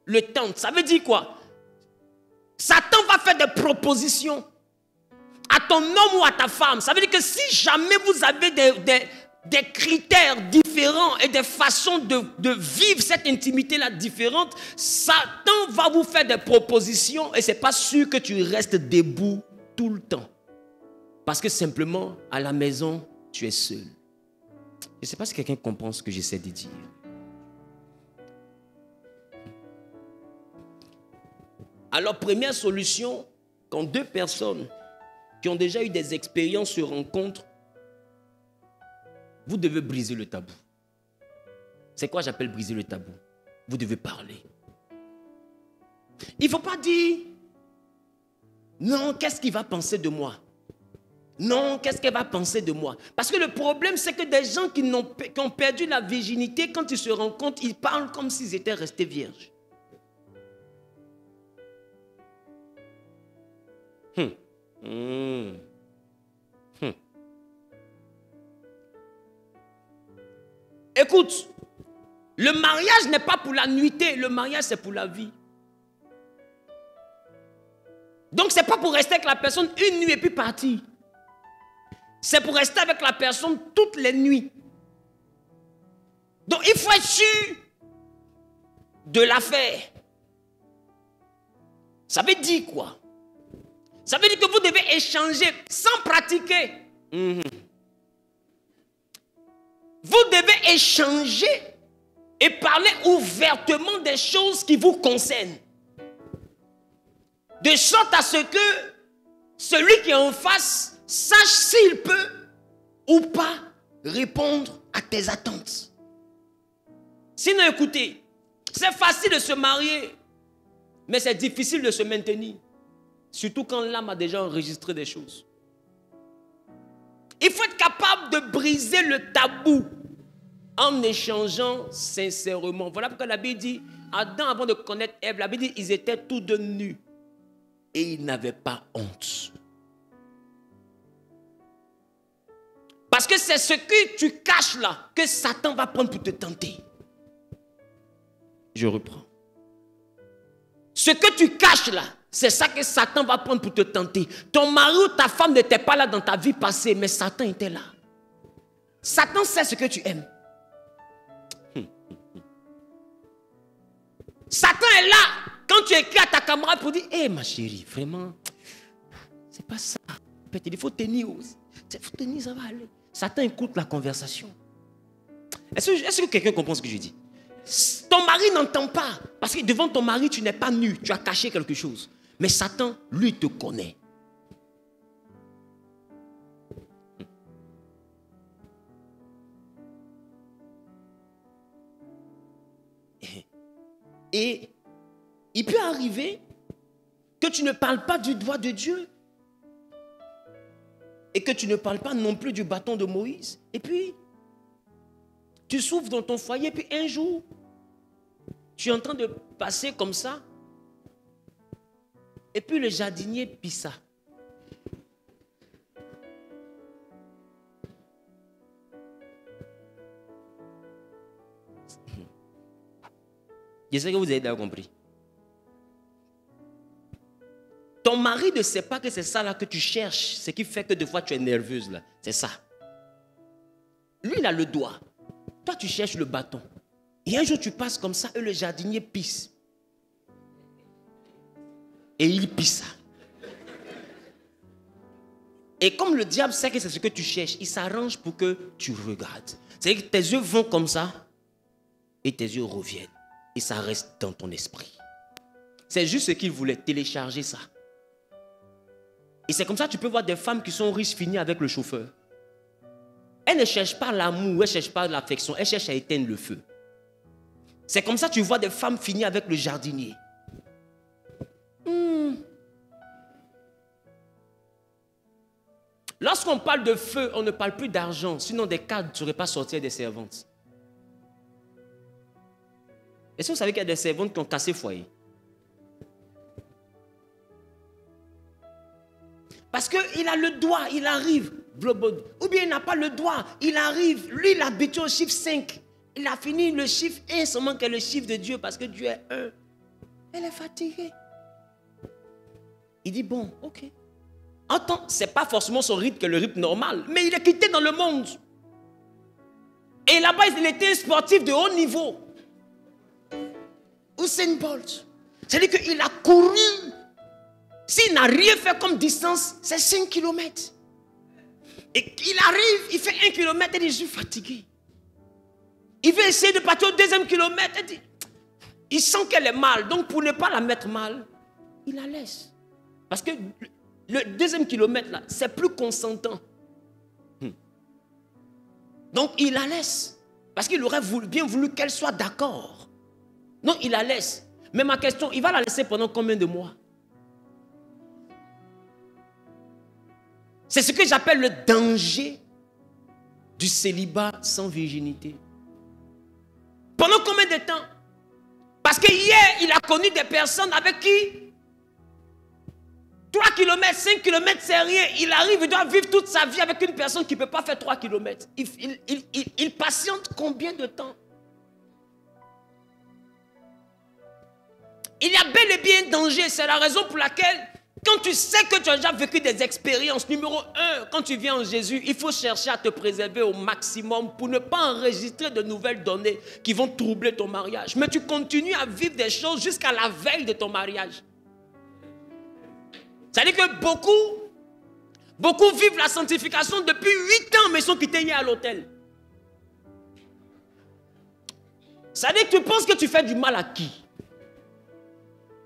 le tente. Ça veut dire quoi? Satan va faire des propositions à ton homme ou à ta femme. Ça veut dire que si jamais vous avez des critères différents et des façons de vivre cette intimité-là différente, Satan va vous faire des propositions et ce n'est pas sûr que tu restes debout tout le temps. Parce que simplement, à la maison, tu es seul. Je ne sais pas si quelqu'un comprend ce que j'essaie de dire. Alors, première solution, quand deux personnes qui ont déjà eu des expériences se rencontrent, vous devez briser le tabou. C'est quoi j'appelle briser le tabou? Vous devez parler. Il ne faut pas dire, non, qu'est-ce qu'il va penser de moi? Non, qu'est-ce qu'elle va penser de moi? Parce que le problème, c'est que des gens qui ont perdu la virginité, quand ils se rencontrent, ils parlent comme s'ils étaient restés vierges. Écoute, le mariage n'est pas pour la nuitée, le mariage c'est pour la vie. Donc c'est pas pour rester avec la personne une nuit et puis partir. C'est pour rester avec la personne toutes les nuits. Donc il faut être sûr de l'affaire. Ça veut dire quoi? Ça veut dire que vous devez échanger sans pratiquer. Vous devez échanger et parler ouvertement des choses qui vous concernent. De sorte à ce que celui qui est en face sache s'il peut ou pas répondre à tes attentes. Sinon, écoutez, c'est facile de se marier, mais c'est difficile de se maintenir. Surtout quand l'âme a déjà enregistré des choses. Il faut être capable de briser le tabou en échangeant sincèrement. Voilà pourquoi la Bible dit, Adam avant de connaître Ève, la Bible dit, ils étaient tous deux nus et ils n'avaient pas honte. Parce que c'est ce que tu caches là que Satan va prendre pour te tenter. Je reprends. Ce que tu caches là, c'est ça que Satan va prendre pour te tenter. Ton mari ou ta femme n'était pas là dans ta vie passée, mais Satan était là. Satan sait ce que tu aimes. Satan est là quand tu écris à ta camarade pour dire, hé ma chérie, vraiment, c'est pas ça. Peut-être il faut tenir. Il faut tenir, ça va aller. Satan écoute la conversation. Est-ce que quelqu'un comprend ce que je dis? Ton mari n'entend pas. Parce que devant ton mari, tu n'es pas nu. Tu as caché quelque chose. Mais Satan, lui, te connaît. Et il peut arriver que tu ne parles pas du doigt de Dieu. Et que tu ne parles pas non plus du bâton de Moïse. Et puis, tu souffres dans ton foyer. Puis un jour, tu es en train de passer comme ça. Et puis le jardinier pissa. Je sais que vous avez déjà compris. Ton mari ne sait pas que c'est ça là que tu cherches. Ce qui fait que des fois tu es nerveuse là. C'est ça. Lui il a le doigt. Toi tu cherches le bâton. Et un jour tu passes comme ça et le jardinier pisse. Et il pisse. Et comme le diable sait que c'est ce que tu cherches, il s'arrange pour que tu regardes. C'est-à-dire que tes yeux vont comme ça et tes yeux reviennent. et ça reste dans ton esprit. C'est juste ce qu'il voulait, télécharger ça. Et c'est comme ça que tu peux voir des femmes qui sont riches finir avec le chauffeur. Elles ne cherchent pas l'amour, elles ne cherchent pas l'affection, elles cherchent à éteindre le feu. C'est comme ça que tu vois des femmes finir avec le jardinier. Lorsqu'on parle de feu, on ne parle plus d'argent. Sinon, des cadres ne seraient pas sortis des servantes. Est-ce que vous savez qu'il y a des servantes qui ont cassé le foyer? Parce qu'il a le doigt, il arrive. Ou bien il n'a pas le doigt, il arrive. Lui, il a habitué au chiffre 5. Il a fini le chiffre 1 seulement que le chiffre de Dieu parce que Dieu est 1. Elle est fatiguée. Il dit bon, ok. Ce n'est pas forcément son rythme que le rythme normal, mais il est quitté dans le monde. Et là-bas, il était un sportif de haut niveau. Usain Bolt. C'est-à-dire qu'il a couru. S'il n'a rien fait comme distance, c'est 5 km. Et il arrive, il fait 1 km et il dit, je suis fatigué. Il veut essayer de partir au 2e kilomètre. Il sent qu'elle est mal. Donc pour ne pas la mettre mal, il la laisse. Parce que le 2e kilomètre, là, c'est plus consentant. Donc il la laisse. Parce qu'il aurait bien voulu qu'elle soit d'accord. Donc il la laisse. Mais ma question, il va la laisser pendant combien de mois? C'est ce que j'appelle le danger du célibat sans virginité. Pendant combien de temps? Parce que hier, il a connu des personnes avec qui 3 km, 5 km, c'est rien. Il arrive, il doit vivre toute sa vie avec une personne qui ne peut pas faire 3 km. Il patiente combien de temps? Il y a bel et bien un danger. C'est la raison pour laquelle, quand tu sais que tu as déjà vécu des expériences, numéro 1, quand tu viens en Jésus, il faut chercher à te préserver au maximum pour ne pas enregistrer de nouvelles données qui vont troubler ton mariage. Mais tu continues à vivre des choses jusqu'à la veille de ton mariage. C'est-à-dire que beaucoup vivent la sanctification depuis 8 ans, mais sont quittés hier à l'hôtel. C'est-à-dire que tu penses que tu fais du mal à qui?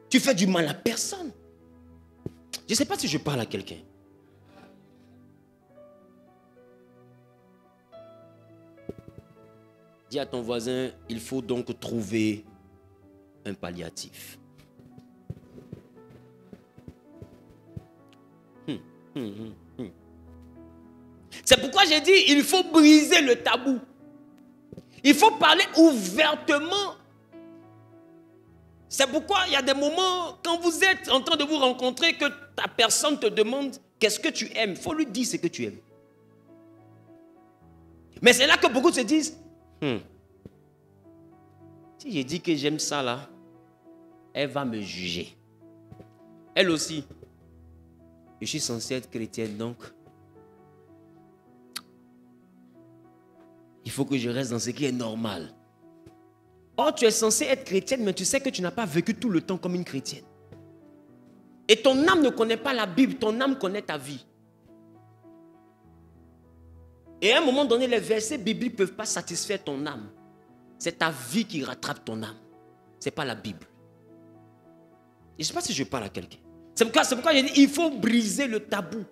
Tu fais du mal à personne. Je ne sais pas si je parle à quelqu'un. Dis à ton voisin, il faut donc trouver un palliatif. C'est pourquoi j'ai dit, il faut briser le tabou. Il faut parler ouvertement. C'est pourquoi il y a des moments, quand vous êtes en train de vous rencontrer, que ta personne te demande qu'est-ce que tu aimes. Il faut lui dire ce que tu aimes. Mais c'est là que beaucoup se disent, si j'ai dit que j'aime ça là, elle va me juger. Elle aussi. Je suis censé être chrétienne, donc il faut que je reste dans ce qui est normal. Or, tu es censé être chrétienne, mais tu sais que tu n'as pas vécu tout le temps comme une chrétienne. Et ton âme ne connaît pas la Bible, ton âme connaît ta vie. Et à un moment donné, les versets bibliques ne peuvent pas satisfaire ton âme. C'est ta vie qui rattrape ton âme. Ce n'est pas la Bible. Je ne sais pas si je parle à quelqu'un. C'est pourquoi j'ai dit, il faut briser le tabou.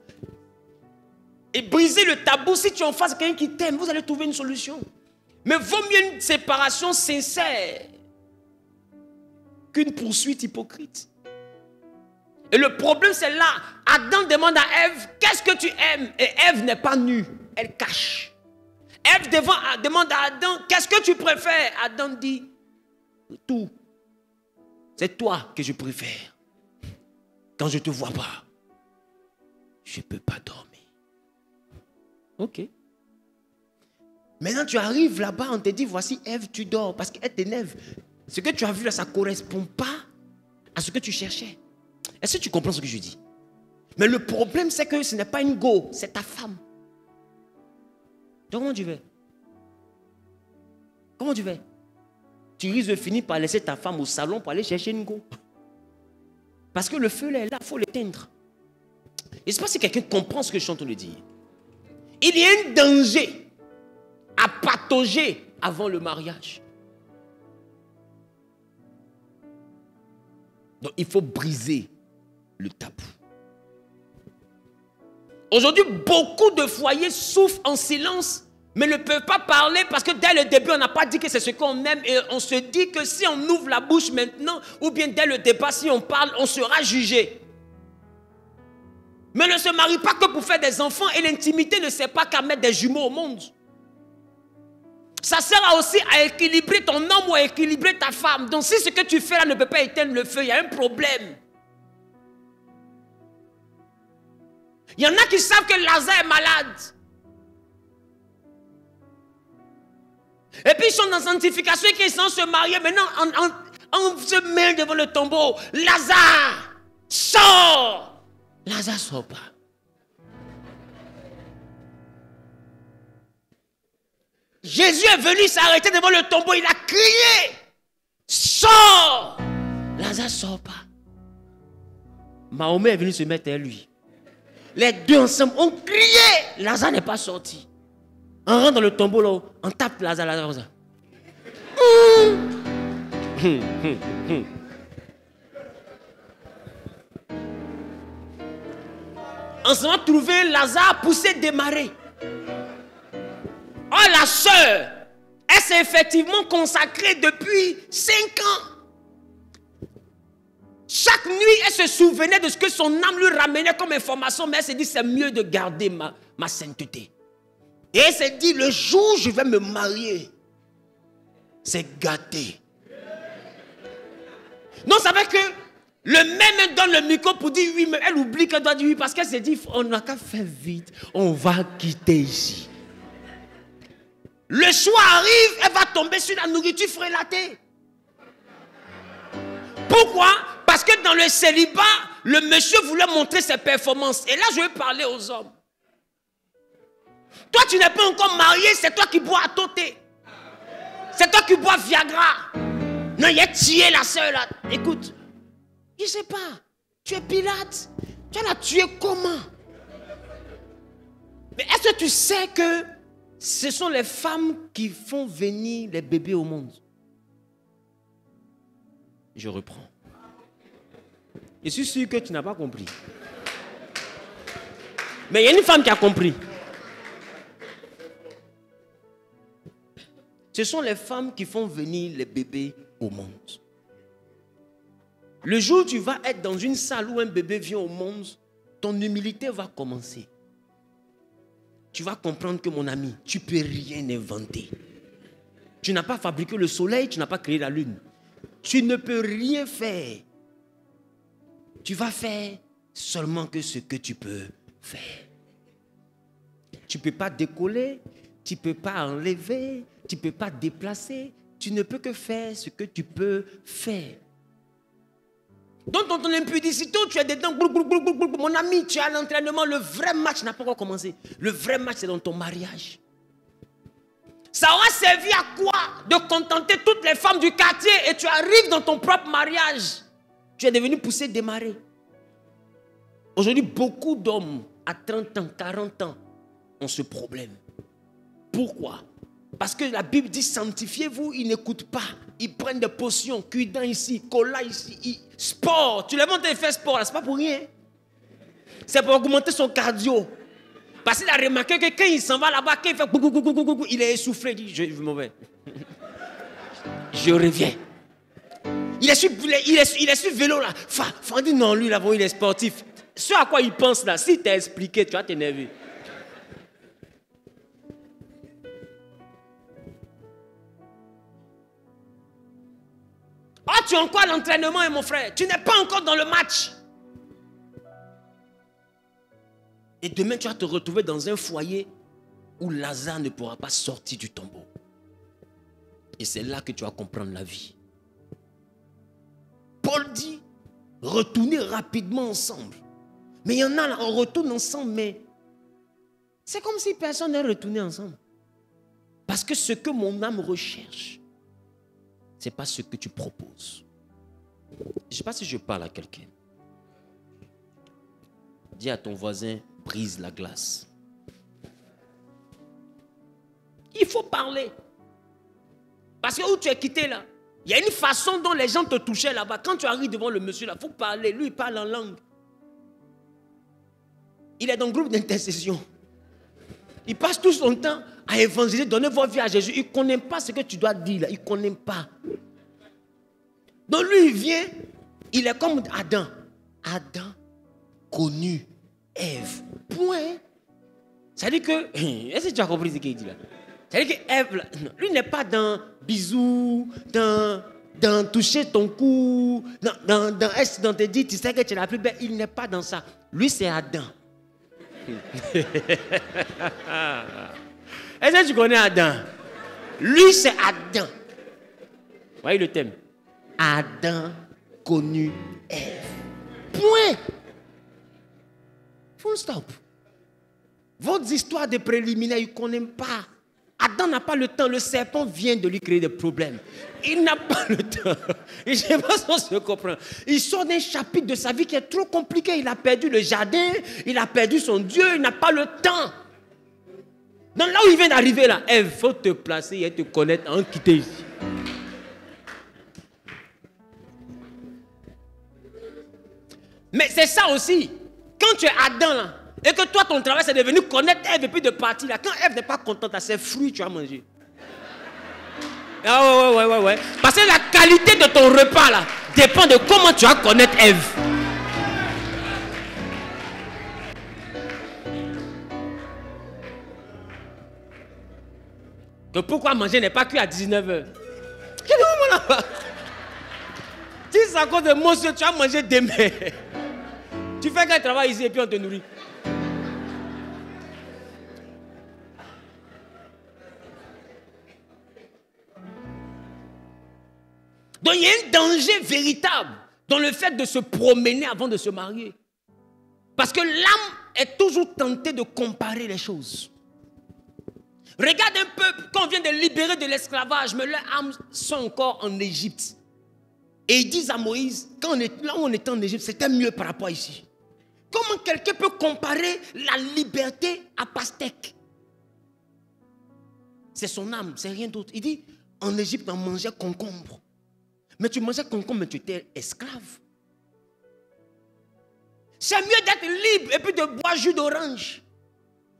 Et briser le tabou, si tu es en face de quelqu'un qui t'aime, vous allez trouver une solution. Mais vaut mieux une séparation sincère qu'une poursuite hypocrite. Et le problème, c'est là. Adam demande à Ève, qu'est-ce que tu aimes? Et Ève n'est pas nue, elle cache. Ève demande à Adam, qu'est-ce que tu préfères? Adam dit, tout. C'est toi que je préfère. Quand je ne te vois pas, je ne peux pas dormir. Ok. Maintenant, tu arrives là-bas, on te dit, voici Ève, tu dors, parce qu'elle t'énerve. Ce que tu as vu là, ça ne correspond pas à ce que tu cherchais. Est-ce que tu comprends ce que je dis? Mais le problème, c'est que ce n'est pas une go, c'est ta femme. Donc, comment tu fais? Comment tu fais? Tu risques de finir par laisser ta femme au salon pour aller chercher une go. Parce que le feu là est là, il faut l'éteindre. Je ne sais pas si quelqu'un comprend ce que je suis en train de dire. Il y a un danger à patauger avant le mariage. Donc il faut briser le tabou. Aujourd'hui, beaucoup de foyers souffrent en silence, mais ne peuvent pas parler parce que dès le début, on n'a pas dit que c'est ce qu'on aime et on se dit que si on ouvre la bouche maintenant, ou bien dès le départ, si on parle, on sera jugé. Mais ne se marie pas que pour faire des enfants et l'intimité ne sert pas qu'à mettre des jumeaux au monde. Ça sert aussi à équilibrer ton homme ou à équilibrer ta femme. Donc si ce que tu fais là ne peut pas éteindre le feu, il y a un problème. Il y en a qui savent que Lazare est malade. Et puis ils sont dans sanctification et qu'ils sont se marier. Maintenant, on se met devant le tombeau. Lazare, sors! Lazare sort pas. Jésus est venu s'arrêter devant le tombeau. Il a crié. Sors! Lazare sort pas. Mahomet est venu se mettre à lui. Les deux ensemble ont crié. Lazare n'est pas sorti. On rentre dans le tombeau là, on tape Lazare. On s'en va trouver Lazare poussé, démarrer. Oh, la sœur, elle s'est effectivement consacrée depuis 5 ans. Chaque nuit, elle se souvenait de ce que son âme lui ramenait comme information, mais elle s'est dit, c'est mieux de garder ma sainteté. Et elle s'est dit, le jour où je vais me marier, c'est gâté. Donc ça veut que le même donne le micro pour dire oui, mais elle oublie qu'elle doit dire oui parce qu'elle s'est dit, on n'a qu'à faire vite, on va quitter ici. Le soir arrive, elle va tomber sur la nourriture frélatée. Pourquoi? Parce que dans le célibat, le monsieur voulait montrer ses performances. Et là, je vais parler aux hommes. Toi, tu n'es pas encore marié, c'est toi qui bois à tôté. C'est toi qui bois Viagra. Non, il a tué la soeur là. Écoute, je ne sais pas. Tu es Pilate. Tu l'as tué comment? Mais est-ce que tu sais que ce sont les femmes qui font venir les bébés au monde? Je reprends. Je suis sûr que tu n'as pas compris. Mais il y a une femme qui a compris. Ce sont les femmes qui font venir les bébés au monde. Le jour où tu vas être dans une salle où un bébé vient au monde, ton humilité va commencer. Tu vas comprendre que mon ami, tu ne peux rien inventer. Tu n'as pas fabriqué le soleil, tu n'as pas créé la lune. Tu ne peux rien faire. Tu vas faire seulement que ce que tu peux faire. Tu ne peux pas décoller, tu ne peux pas enlever, tu ne peux pas déplacer. Tu ne peux que faire ce que tu peux faire. Donc dans ton impudicité, tu es dedans, mon ami, tu es à l'entraînement, le vrai match n'a pas encore commencé. Le vrai match, c'est dans ton mariage. Ça aura servi à quoi? De contenter toutes les femmes du quartier et tu arrives dans ton propre mariage. Tu es devenu poussé, démarrer. Aujourd'hui, beaucoup d'hommes à 30 ans, 40 ans ont ce problème. Pourquoi? Parce que la Bible dit sanctifiez-vous, ils n'écoutent pas. Ils prennent des potions, cuidant ici, cola ici, sport. Tu les montres et faire sport, c'est pas pour rien. C'est pour augmenter son cardio. Parce qu'il a remarqué que quand il s'en va là-bas, quand il fait il est essoufflé, il dit je m'en vais. Je reviens. Il est sur vélo là. Faut dire non, lui là-bas, il est sportif. Ce à quoi il pense là, si t'as expliqué, tu vas t'énerver. Ah, tu es encore à l'entraînement, mon frère. Tu n'es pas encore dans le match. Et demain, tu vas te retrouver dans un foyer où Lazare ne pourra pas sortir du tombeau. Et c'est là que tu vas comprendre la vie. Paul dit, retournez rapidement ensemble. Mais il y en a là, on retourne ensemble, mais c'est comme si personne n'est retourné ensemble. Parce que ce que mon âme recherche, ce n'est pas ce que tu proposes. Je ne sais pas si je parle à quelqu'un. Dis à ton voisin, brise la glace. Il faut parler. Parce que où tu es quitté là, Il y a une façon dont les gens te touchaient là-bas. Quand tu arrives devant le monsieur, il faut parler. Lui, il parle en langue. Il est dans le groupe d'intercession. Il passe tout son temps à évangéliser, donner votre vie à Jésus. Il ne connaît pas ce que tu dois dire là. Il ne connaît pas. Donc lui, il vient, il est comme Adam. Adam connu Ève. Point. Ça veut dire que... Est-ce que tu as compris ce qu'il dit là? Ça veut dire que Ève, lui n'est pas dans bisous, dans toucher ton cou, dans est dans te dire, tu sais que tu es la plus belle. Il n'est pas dans ça. Lui, c'est Adam. Est-ce que tu connais Adam? Lui, c'est Adam. Vous voyez le thème? Adam connu Ève. Point. Full stop. Votre histoire de préliminaire, il ne connaît pas. Adam n'a pas le temps. Le serpent vient de lui créer des problèmes. Il n'a pas le temps. Et je ne sais pas si on se comprend. Il sort d'un chapitre de sa vie qui est trop compliqué. Il a perdu le jardin. Il a perdu son Dieu. Il n'a pas le temps. Donc là où il vient d'arriver, là, il faut te placer et te connaître en quitter ici. Mais c'est ça aussi. Quand tu es Adam, là, et que toi, ton travail, c'est de venir connaître Ève et puis de partir là. Quand Ève n'est pas contente, c'est fruits tu as mangé. Ah ouais. Parce que la qualité de ton repas là dépend de comment tu vas connaître Ève. Donc pourquoi manger n'est pas cuit à 19h? Si c'est à cause de monsieur, tu vas manger demain. Tu fais quel travail ici et puis on te nourrit. Donc il y a un danger véritable dans le fait de se promener avant de se marier. Parce que l'âme est toujours tentée de comparer les choses. Regarde un peuple qu'on vient de libérer de l'esclavage, mais leurs âmes sont encore en Égypte. Et ils disent à Moïse, là où on était en Égypte, c'était mieux par rapport à ici. Comment quelqu'un peut comparer la liberté à pastèque? C'est son âme, c'est rien d'autre. Il dit, en Égypte, on mangeait concombre. Mais tu mangeais concombre, mais tu étais esclave. C'est mieux d'être libre et puis de boire jus d'orange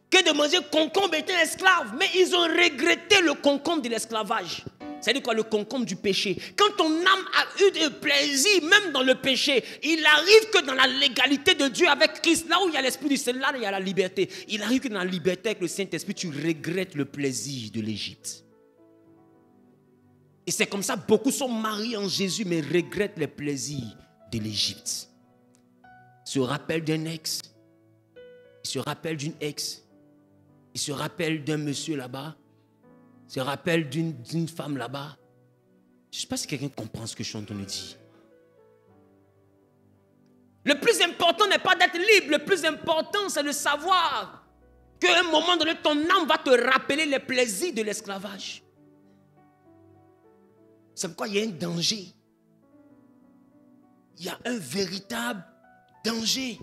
que de manger concombre et être esclave. Mais ils ont regretté le concombre de l'esclavage. C'est-à-dire quoi? Le concombre du péché. Quand ton âme a eu de plaisir, même dans le péché, il arrive que dans la légalité de Dieu avec Christ, là où il y a l'Esprit du Seigneur, là il y a la liberté. Il arrive que dans la liberté avec le Saint-Esprit, tu regrettes le plaisir de l'Égypte. Et c'est comme ça, beaucoup sont mariés en Jésus, mais regrettent les plaisirs de l'Égypte. Se rappellent d'un ex, ils se rappellent d'une ex, ils se rappellent d'un monsieur là-bas, ils se rappellent d'une femme là-bas. Je ne sais pas si quelqu'un comprend ce que je suis en train de dire. Le plus important n'est pas d'être libre, le plus important c'est de savoir qu'à un moment donné, ton âme va te rappeler les plaisirs de l'esclavage. C'est pourquoi il y a un danger. Il y a un véritable danger.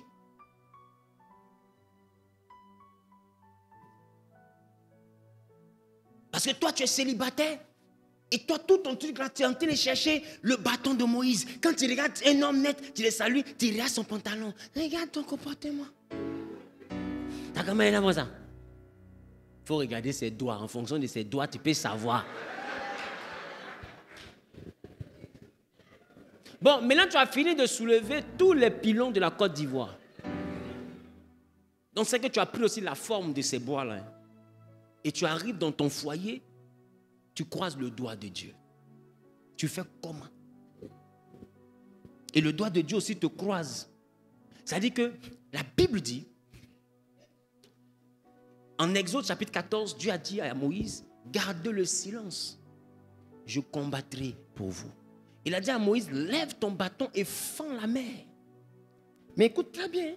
Parce que toi, tu es célibataire. Et toi, tout ton truc là, tu es en train de chercher le bâton de Moïse. Quand tu regardes un homme net, tu le salues, tu regardes son pantalon. Regarde ton comportement. T'as comment il a ça? Il faut regarder ses doigts. En fonction de ses doigts, tu peux savoir. Bon, maintenant tu as fini de soulever tous les pylônes de la Côte d'Ivoire. Donc c'est que tu as pris aussi la forme de ces bois-là. Et tu arrives dans ton foyer, tu croises le doigt de Dieu. Tu fais comment? Et le doigt de Dieu aussi te croise. C'est-à-dire que la Bible dit, en Exode chapitre 14, Dieu a dit à Moïse, gardez le silence, je combattrai pour vous. Il a dit à Moïse, lève ton bâton et fends la mer. Mais écoute très bien,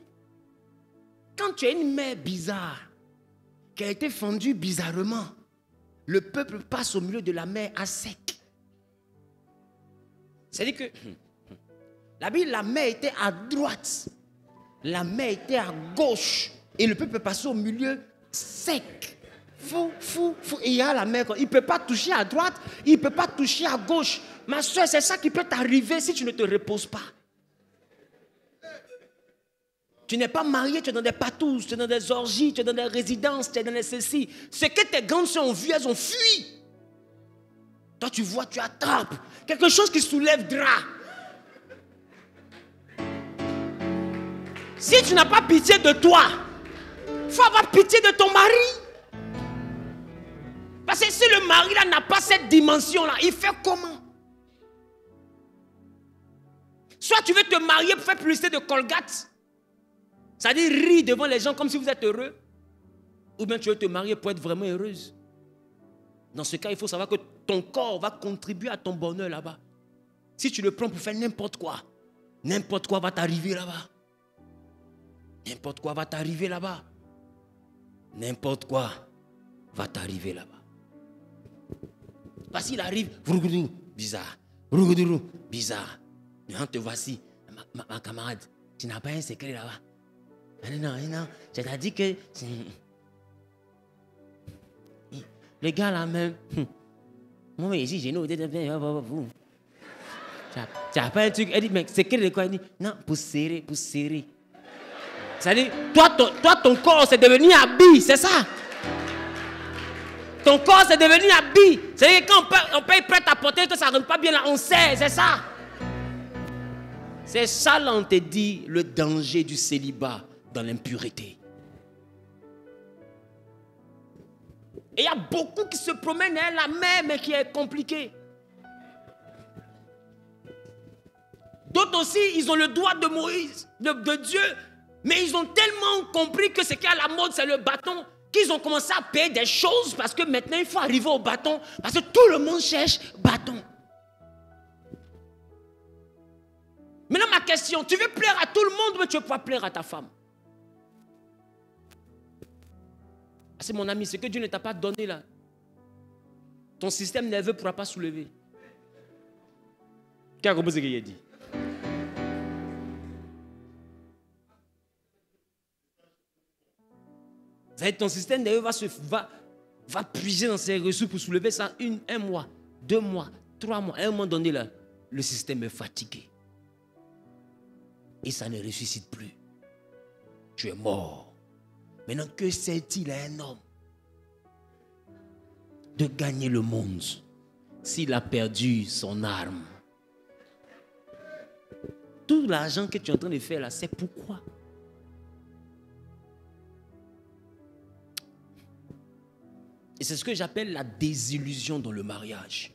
quand tu as une mer bizarre, qui a été fendue bizarrement, le peuple passe au milieu de la mer à sec. C'est-à-dire que la Bible, la mer était à droite, la mer était à gauche, et le peuple passait au milieu sec. Fou. Et il y a la main. Il ne peut pas toucher à droite, il ne peut pas toucher à gauche. Ma soeur, c'est ça qui peut t'arriver si tu ne te reposes pas. Tu n'es pas marié, tu es dans des patous, tu es dans des orgies, tu es dans des résidences, tu es dans des ceci. Ce que tes grandes soeurs ont vu, elles ont fui. Toi, tu vois, tu attrapes quelque chose qui soulève drap. Si tu n'as pas pitié de toi, il faut avoir pitié de ton mari. Parce que si le mari là n'a pas cette dimension-là, il fait comment? Soit tu veux te marier pour faire publicité de Colgate, c'est-à-dire rire devant les gens comme si vous êtes heureux, ou bien tu veux te marier pour être vraiment heureuse. Dans ce cas, il faut savoir que ton corps va contribuer à ton bonheur là-bas. Si tu le prends pour faire n'importe quoi va t'arriver là-bas. N'importe quoi va t'arriver là-bas. N'importe quoi va t'arriver là-bas. Parce qu'il arrive, bizarre, bizarre. Maintenant te voici, ma camarade, tu n'as pas un secret là-bas. Non, je t'ai dit que... Les gars là même, moi ici, j'ai nous, vous. Tu n'as pas un truc, elle dit, mais secret de quoi? Elle dit, non, pour serrer. C'est-à-dire, toi, ton corps, c'est devenu habit, c'est ça. Ton corps, c'est devenu habit. C'est-à-dire que quand on peut être prêt à porter, que ça ne rentre pas bien là, on sait, c'est ça. C'est ça, là, on te dit, le danger du célibat dans l'impureté. Et il y a beaucoup qui se promènent à la mer, mais qui est compliqué. D'autres aussi, ils ont le doigt de Moïse, de Dieu, mais ils ont tellement compris que ce qui est à la mode, c'est le bâton, qu'ils ont commencé à payer des choses parce que maintenant, il faut arriver au bâton, parce que tout le monde cherche bâton. Maintenant, ma question, tu veux plaire à tout le monde, mais tu ne veux pas plaire à ta femme. C'est mon ami, ce que Dieu ne t'a pas donné là. Ton système nerveux ne pourra pas soulever. Qui a compris ce qu'il a dit? Ton système nerveux va puiser dans ses ressources pour soulever ça un mois, 2 mois, 3 mois. À un moment donné, là, le système est fatigué. Et ça ne ressuscite plus. Tu es mort. Maintenant, que sert-il à un homme de gagner le monde s'il a perdu son âme? Tout l'argent que tu es en train de faire là, c'est pourquoi? Et c'est ce que j'appelle la désillusion dans le mariage.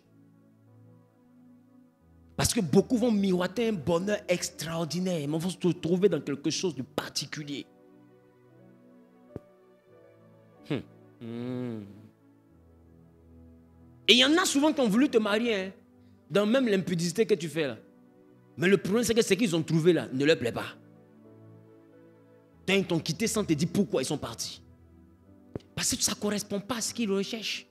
Parce que beaucoup vont miroiter un bonheur extraordinaire, mais vont se trouver dans quelque chose de particulier. Et il y en a souvent qui ont voulu te marier, hein, dans même l'impudicité que tu fais là. Mais le problème, c'est que ce qu'ils ont trouvé là ne leur plaît pas. Ils t'ont quitté sans te dire pourquoi ils sont partis. Parce que ça ne correspond pas à ce qu'ils recherchent.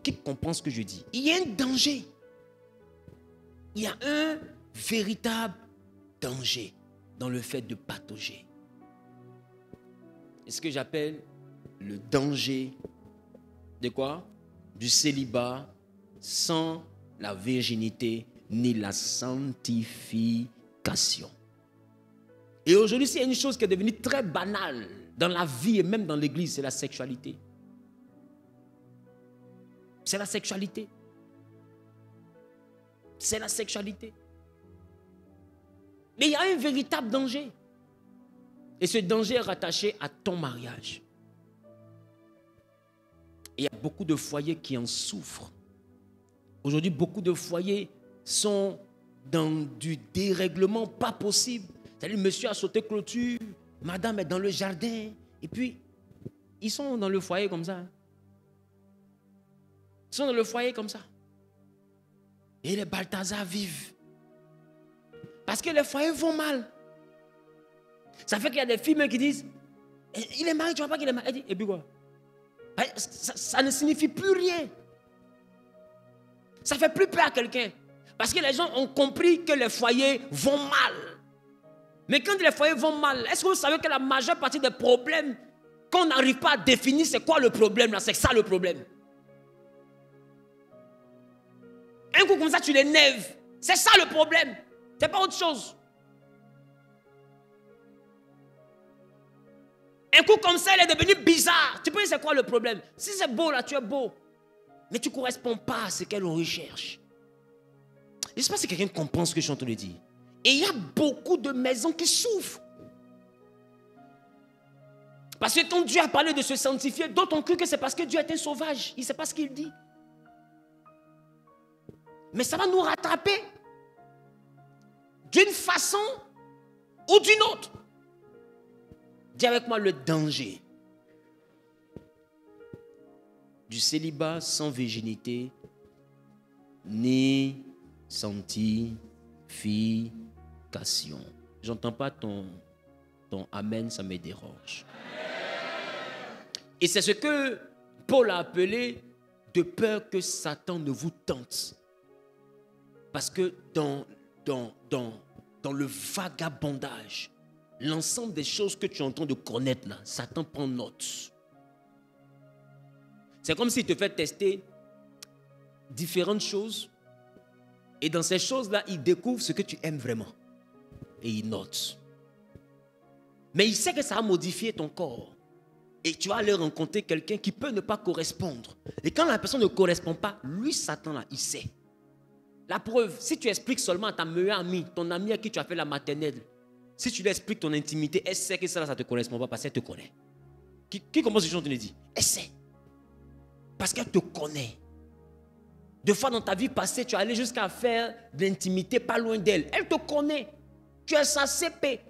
Qui comprend ce que je dis? Il y a un danger. Il y a un véritable danger dans le fait de patauger. C'est ce que j'appelle le danger de quoi? Du célibat sans la virginité ni la sanctification. Et aujourd'hui, c'est une chose qui est devenue très banale dans la vie et même dans l'église, c'est la sexualité. C'est la sexualité. C'est la sexualité. Mais il y a un véritable danger. Et ce danger est rattaché à ton mariage. Et il y a beaucoup de foyers qui en souffrent. Aujourd'hui, beaucoup de foyers sont dans du dérèglement pas possible. C'est-à-dire, monsieur a sauté clôture, madame est dans le jardin, et puis, ils sont dans le foyer comme ça. Ils sont dans le foyer comme ça. Et les Balthazar vivent. Parce que les foyers vont mal. Ça fait qu'il y a des filles qui disent, il est marié, tu vois pas qu'il est marié. Et puis quoi? Ça ne signifie plus rien. Ça fait plus peur à quelqu'un. Parce que les gens ont compris que les foyers vont mal. Mais quand les foyers vont mal, est-ce que vous savez que la majeure partie des problèmes Quand on n'arrive pas à définir c'est quoi le problème, là, c'est ça le problème. Un coup comme ça, tu l'énerves. C'est ça le problème. C'est pas autre chose. Un coup comme ça, elle est devenue bizarre. Tu peux dire c'est quoi le problème? Si c'est beau là, tu es beau. Mais tu ne corresponds pas à ce qu'elle recherche. Je ne sais pas si quelqu'un comprend ce que je suis en train de dire. Et il y a beaucoup de maisons qui souffrent. Parce que quand Dieu a parlé de se sanctifier, d'autres ont cru que c'est parce que Dieu est un sauvage. Il ne sait pas ce qu'il dit. Mais ça va nous rattraper d'une façon ou d'une autre. Dis avec moi le danger du célibat sans virginité ni sanctification. J'entends pas ton amen, ça me dérange. Et c'est ce que Paul a appelé de peur que Satan ne vous tente. Parce que dans le vagabondage, l'ensemble des choses que tu es en train de connaître là, Satan prend note. C'est comme s'il te fait tester différentes choses. Et dans ces choses-là, il découvre ce que tu aimes vraiment. Et il note. Mais il sait que ça a modifié ton corps. Et tu vas aller rencontrer quelqu'un qui peut ne pas correspondre. Et quand la personne ne correspond pas, lui, Satan, là, il sait. La preuve, si tu expliques seulement à ta meilleure amie, ton amie à qui tu as fait la maternelle, si tu lui expliques ton intimité, elle sait que ça ne te correspond pas parce qu'elle te connaît. Qui commence ce que je te dis? Elle sait. Parce qu'elle te connaît. Deux fois dans ta vie passée, tu es allé jusqu'à faire de l'intimité pas loin d'elle. Elle te connaît. Tu es sa CP.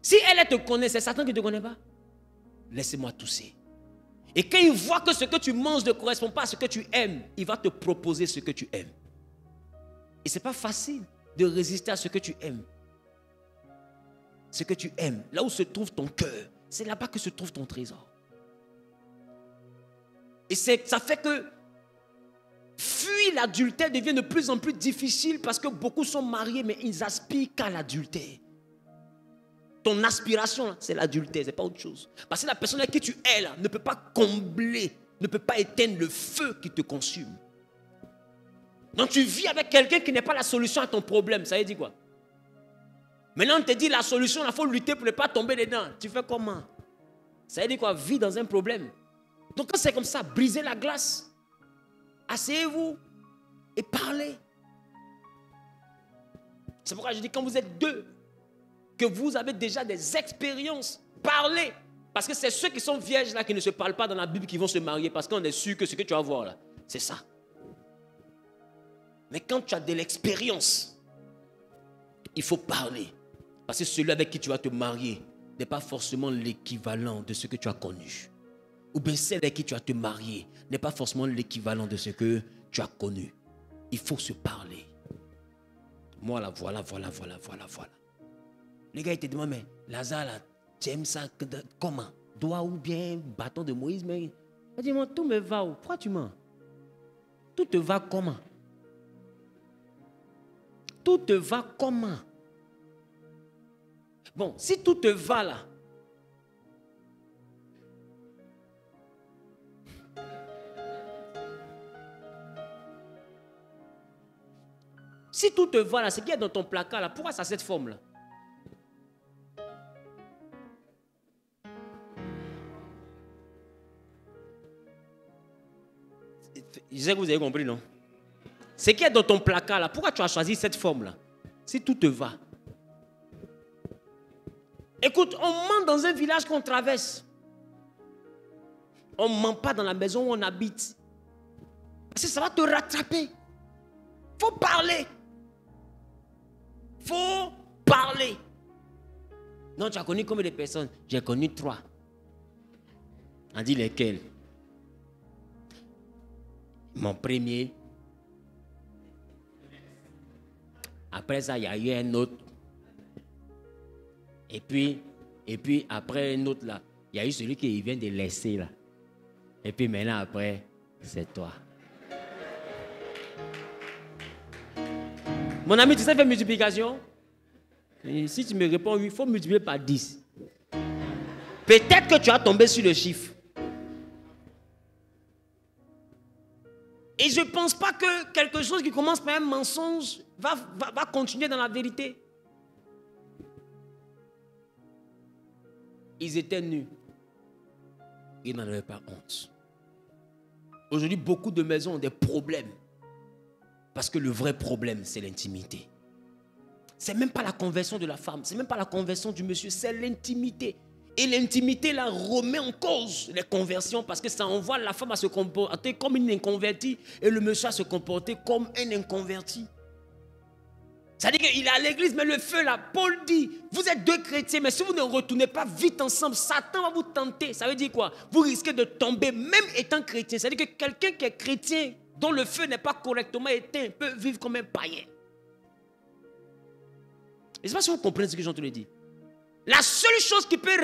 Si elle te connaît, c'est Satan qui ne te connaît pas. Laissez-moi tousser. Et quand il voit que ce que tu manges ne correspond pas à ce que tu aimes, il va te proposer ce que tu aimes. Et ce n'est pas facile de résister à ce que tu aimes. Ce que tu aimes, là où se trouve ton cœur, c'est là-bas que se trouve ton trésor. Et ça fait que fuir l'adultère devient de plus en plus difficile parce que beaucoup sont mariés, mais ils aspirent qu'à l'adultère. Ton aspiration, c'est l'adultère, ce n'est pas autre chose. Parce que la personne à qui tu es là ne peut pas combler, ne peut pas éteindre le feu qui te consume. Donc tu vis avec quelqu'un qui n'est pas la solution à ton problème. Ça veut dire quoi? Maintenant on te dit la solution, il faut lutter pour ne pas tomber dedans. Tu fais comment? Ça veut dire quoi? Vis dans un problème. Donc quand c'est comme ça, brisez la glace. Asseyez-vous et parlez. C'est pourquoi je dis quand vous êtes deux, que vous avez déjà des expériences, parlez. Parce que c'est ceux qui sont vierges là qui ne se parlent pas dans la Bible qui vont se marier parce qu'on est sûr que ce que tu vas voir là, c'est ça. Mais quand tu as de l'expérience, il faut parler. Parce que celui avec qui tu vas te marier n'est pas forcément l'équivalent de ce que tu as connu. Ou bien celle avec qui tu vas te marier n'est pas forcément l'équivalent de ce que tu as connu. Il faut se parler. Moi là, voilà. Les gars, ils te demandent, mais Lazare, là, tu aimes ça comment? Doigt ou bien bâton de Moïse? Mais dis-moi, tout me va où? Pourquoi tu mens? Tout te va comment? Tout te va comment? Bon, si tout te va là, si tout te va là, c'est qu'il y a dans ton placard là, pourquoi ça a cette forme là? Je sais que vous avez compris, non? C'est qu'il y a dans ton placard là, pourquoi tu as choisi cette forme là? Si tout te va. Écoute, on ment dans un village qu'on traverse. On ne ment pas dans la maison où on habite. Parce que ça va te rattraper. Il faut parler. Il faut parler. Non, tu as connu combien de personnes? J'ai connu 3. On dit lesquels? Mon premier. Après ça, il y a eu un autre. Et puis après un autre là, il y a eu celui qui vient de laisser là. Et puis maintenant après, c'est toi. Mon ami, tu sais faire multiplication? Et si tu me réponds oui, il faut multiplier par 10. Peut-être que tu as tombé sur le chiffre. Et je ne pense pas que quelque chose qui commence par un mensonge va continuer dans la vérité. Ils étaient nus. Ils n'en avaient pas honte. Aujourd'hui, beaucoup de maisons ont des problèmes. Parce que le vrai problème, c'est l'intimité. Ce n'est même pas la conversion de la femme, ce n'est même pas la conversion du monsieur, c'est l'intimité. Et l'intimité, là, remet en cause les conversions parce que ça envoie la femme à se comporter comme une inconvertie et le monsieur à se comporter comme un inconverti. C'est-à-dire qu'il est à l'église, mais le feu là, Paul dit, vous êtes deux chrétiens, mais si vous ne retournez pas vite ensemble, Satan va vous tenter. Ça veut dire quoi? Vous risquez de tomber même étant chrétien. C'est-à-dire que quelqu'un qui est chrétien, dont le feu n'est pas correctement éteint, peut vivre comme un païen. Je ne sais pas si vous comprenez ce que j'entends dire. La seule chose qui peut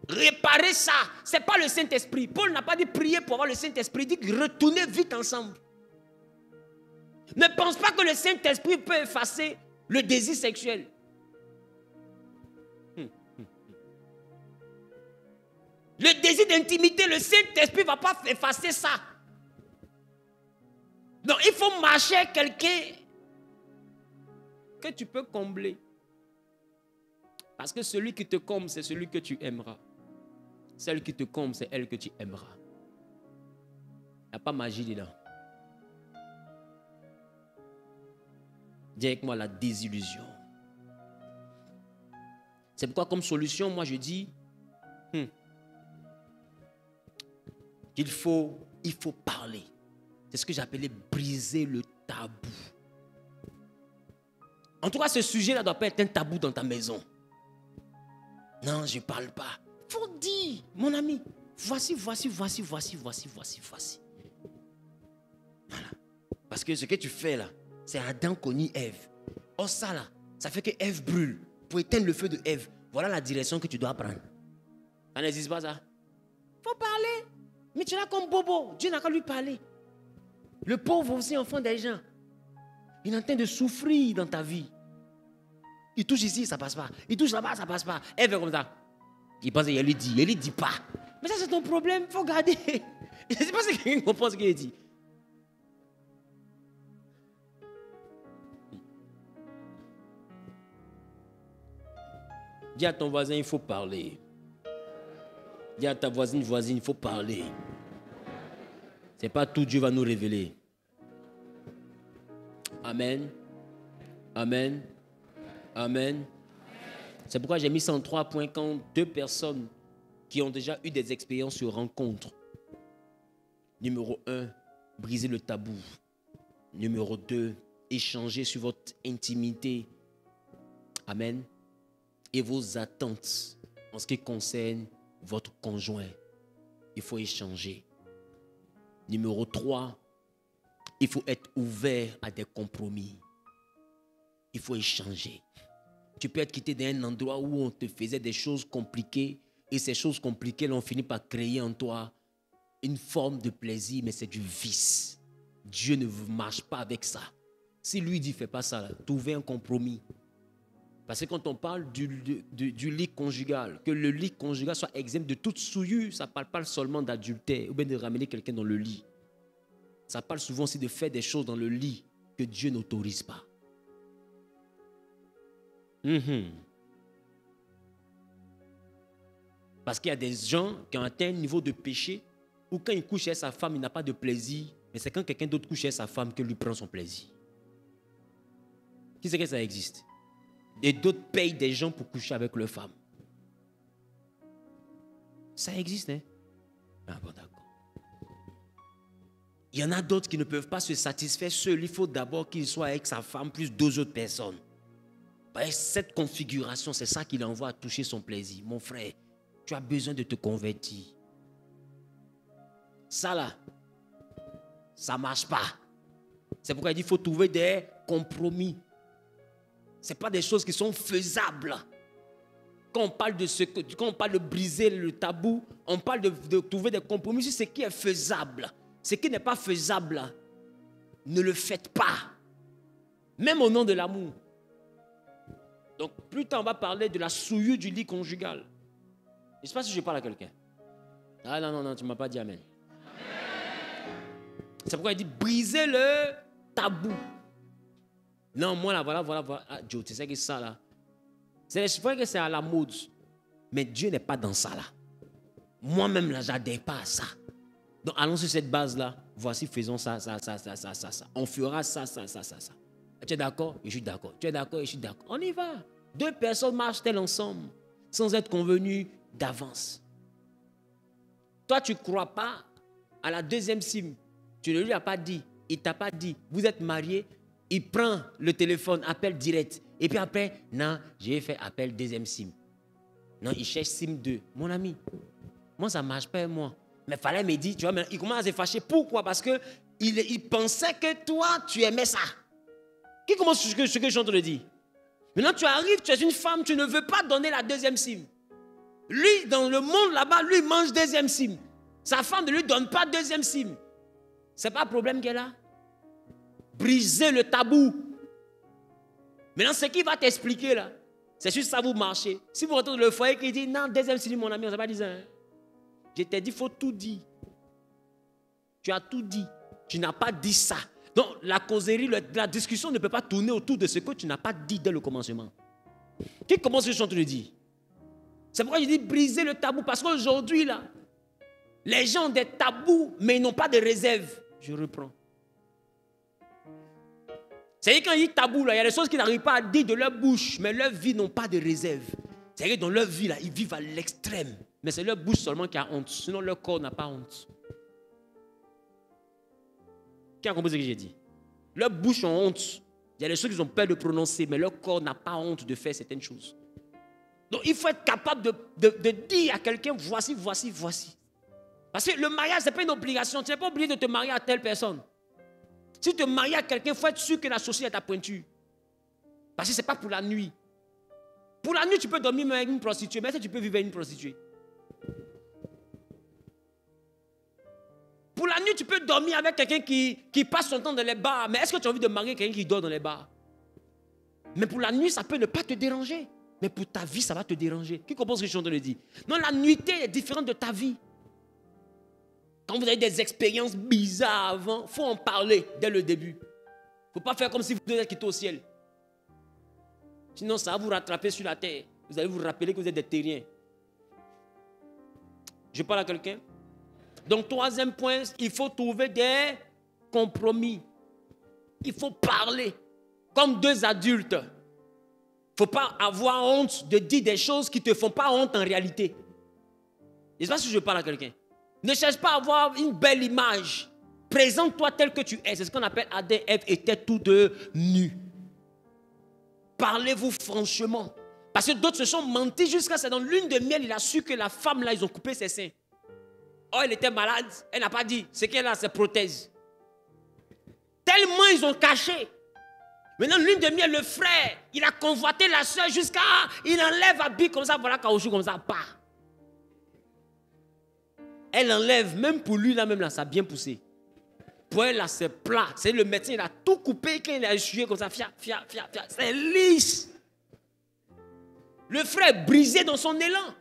réparer ça, ce n'est pas le Saint-Esprit. Paul n'a pas dit prier pour avoir le Saint-Esprit, il dit retournez vite ensemble. Ne pense pas que le Saint-Esprit peut effacer le désir sexuel. Le désir d'intimité, le Saint-Esprit ne va pas effacer ça. Donc il faut marcher avec quelqu'un que tu peux combler. Parce que celui qui te comble, c'est celui que tu aimeras. Celle qui te comble, c'est elle que tu aimeras. Il n'y a pas magie dedans. Dis avec moi la désillusion. C'est pourquoi comme solution, moi je dis qu'il faut parler. C'est ce que j'appelais briser le tabou. En tout cas, ce sujet-là ne doit pas être un tabou dans ta maison. Non, je ne parle pas. Il faut dire, mon ami, voici. Voilà. Parce que ce que tu fais là, c'est Adam cogné Ève. Or ça là, ça fait que Ève brûle. Pour éteindre le feu de Ève, voilà la direction que tu dois prendre. Ça n'existe pas ça. Il faut parler. Mais tu es là comme bobo. Dieu n'a qu'à lui parler. Le pauvre aussi, enfant des gens. Il est en train de souffrir dans ta vie. Il touche ici, ça ne passe pas. Il touche là-bas, ça ne passe pas. Elle fait comme ça. Il pense qu'il lui dit. Il lui dit pas. Mais ça, c'est ton problème. Il faut garder. Je ne sais pas si quelqu'un comprend ce qu'il dit. Dis à ton voisin, il faut parler. Dis à ta voisine, il faut parler. Ce n'est pas tout Dieu va nous révéler. Amen. Amen. Amen. C'est pourquoi j'ai mis ça en 3 points quand 2 personnes qui ont déjà eu des expériences se rencontrent. Numéro 1, briser le tabou. Numéro 2, échanger sur votre intimité. Amen. Et vos attentes en ce qui concerne votre conjoint. Il faut échanger. Numéro 3, il faut être ouvert à des compromis. Il faut échanger. Tu peux être quitté d'un endroit où on te faisait des choses compliquées et ces choses compliquées ont fini par créer en toi une forme de plaisir, mais c'est du vice. Dieu ne marche pas avec ça. Si lui dit fais pas ça, trouver un compromis. Parce que quand on parle du lit conjugal, que le lit conjugal soit exempt de toute souillure, ça ne parle pas seulement d'adultère ou bien de ramener quelqu'un dans le lit. Ça parle souvent aussi de faire des choses dans le lit que Dieu n'autorise pas. Parce qu'il y a des gens qui ont atteint un niveau de péché où quand il couche avec sa femme, il n'a pas de plaisir, mais c'est quand quelqu'un d'autre couche avec sa femme que lui prend son plaisir. Qui sait que ça existe? Et d'autres payent des gens pour coucher avec leurs femmes. Ça existe, hein? Ah bon, d'accord. Il y en a d'autres qui ne peuvent pas se satisfaire seuls. Il faut d'abord qu'il soit avec sa femme plus 2 autres personnes. Cette configuration, c'est ça qui l'envoie à toucher son plaisir. Mon frère, tu as besoin de te convertir. Ça là, ça ne marche pas. C'est pourquoi il dit qu'il faut trouver des compromis. Ce n'est pas des choses qui sont faisables. Quand on parle de briser le tabou, on parle de trouver des compromis sur ce qui est faisable. Ce qui n'est pas faisable, ne le faites pas. Même au nom de l'amour. Donc, plus tard, on va parler de la souillure du lit conjugal. Je ne sais pas si je parle à quelqu'un. Ah non, tu ne m'as pas dit amen. C'est pourquoi il dit briser le tabou. Non, moi là, voilà. Ah, Joe, tu sais que c'est ça là. Je crois que c'est à la mode. Mais Dieu n'est pas dans ça là. Moi-même là, je n'adhère pas à ça. Donc allons sur cette base là. Voici, faisons ça. On fera ça. Tu es d'accord? Je suis d'accord. Tu es d'accord? Je suis d'accord. On y va. 2 personnes marchent-elles ensemble sans être convenues d'avance? Toi, tu ne crois pas à la deuxième sim. Tu ne lui as pas dit. Il ne t'a pas dit. Vous êtes mariés. Il prend le téléphone, appelle direct. Et puis après, non, j'ai fait appel deuxième sim. Non, il cherche sim 2. Mon ami, moi, ça ne marche pas, moi. Mais il fallait me dire, tu vois, mais il commence à se fâcher. Pourquoi? Parce qu'il pensait que toi, tu aimais ça. Qui commence ce que je suis en train de dire? Maintenant, tu arrives, tu es une femme, tu ne veux pas donner la deuxième sim. Lui, dans le monde là-bas, lui, il mange deuxième sim. Sa femme ne lui donne pas deuxième sim. Ce n'est pas un problème qu'elle a. Briser le tabou. Maintenant, ce qu'il va t'expliquer là, c'est juste ça vous marchez. Si vous rentrez dans le foyer qui dit non, deuxième sim, mon ami, on ne s'est pas dit ça. Hein? Je t'ai dit, il faut tout dire. Tu as tout dit. Tu n'as pas dit ça. Donc, la causerie, la discussion ne peut pas tourner autour de ce que tu n'as pas dit dès le commencement. Qui commence ce que je suis en train de dire? C'est pourquoi je dis briser le tabou. Parce qu'aujourd'hui, là, les gens ont des tabous, mais ils n'ont pas de réserve. Je reprends. C'est-à-dire quand il dit tabou, là, il y a des choses qu'ils n'arrivent pas à dire de leur bouche, mais leur vie n'ont pas de réserve. C'est-à-dire que dans leur vie, là, ils vivent à l'extrême. Mais c'est leur bouche seulement qui a honte. Sinon, leur corps n'a pas honte. Qui a compris ce que j'ai dit? Leur bouche a honte. Il y a des choses qu'ils ont peur de prononcer, mais leur corps n'a pas honte de faire certaines choses. Donc, il faut être capable de dire à quelqu'un, voici. Parce que le mariage, ce n'est pas une obligation. Tu n'es pas obligé de te marier à telle personne. Si tu te maries à quelqu'un, il faut être sûr que la chaussure est à pointure. Parce que ce n'est pas pour la nuit. Pour la nuit, tu peux dormir avec une prostituée, mais est-ce que tu peux vivre avec une prostituée? Pour la nuit, tu peux dormir avec quelqu'un qui passe son temps dans les bars, mais est-ce que tu as envie de marier quelqu'un qui dort dans les bars? Mais pour la nuit, ça peut ne pas te déranger. Mais pour ta vie, ça va te déranger. Qui comprend ce que je suis en train de dire? Non, la nuitée est différente de ta vie. Quand vous avez des expériences bizarres avant, il faut en parler dès le début. Il ne faut pas faire comme si vous devez quitter au ciel. Sinon, ça va vous rattraper sur la terre. Vous allez vous rappeler que vous êtes des terriens. Je parle à quelqu'un? Donc, 3e point, il faut trouver des compromis. Il faut parler comme 2 adultes. Il ne faut pas avoir honte de dire des choses qui ne te font pas honte en réalité. Je ne sais pas si je parle à quelqu'un. Ne cherche pas à avoir une belle image. Présente-toi tel que tu es. C'est ce qu'on appelle Adam et Ève étaient tous deux nus. Parlez-vous franchement. Parce que d'autres se sont mentis jusqu'à ça. Dans lune de miel, il a su que la femme là, ils ont coupé ses seins. Oh, elle était malade. Elle n'a pas dit. Ce qu'elle a, c'est prothèse. Tellement ils ont caché. Maintenant, lune de miel, le frère, il a convoité la soeur jusqu'à... Il enlève habit comme ça, voilà, caoutchouc comme ça, pas. Elle enlève, même pour lui, là, même là, ça a bien poussé. Pour elle, là, c'est plat. C'est le médecin, il a tout coupé, quand il a essuyé comme ça, fia. C'est lisse. Le frère est brisé dans son élan.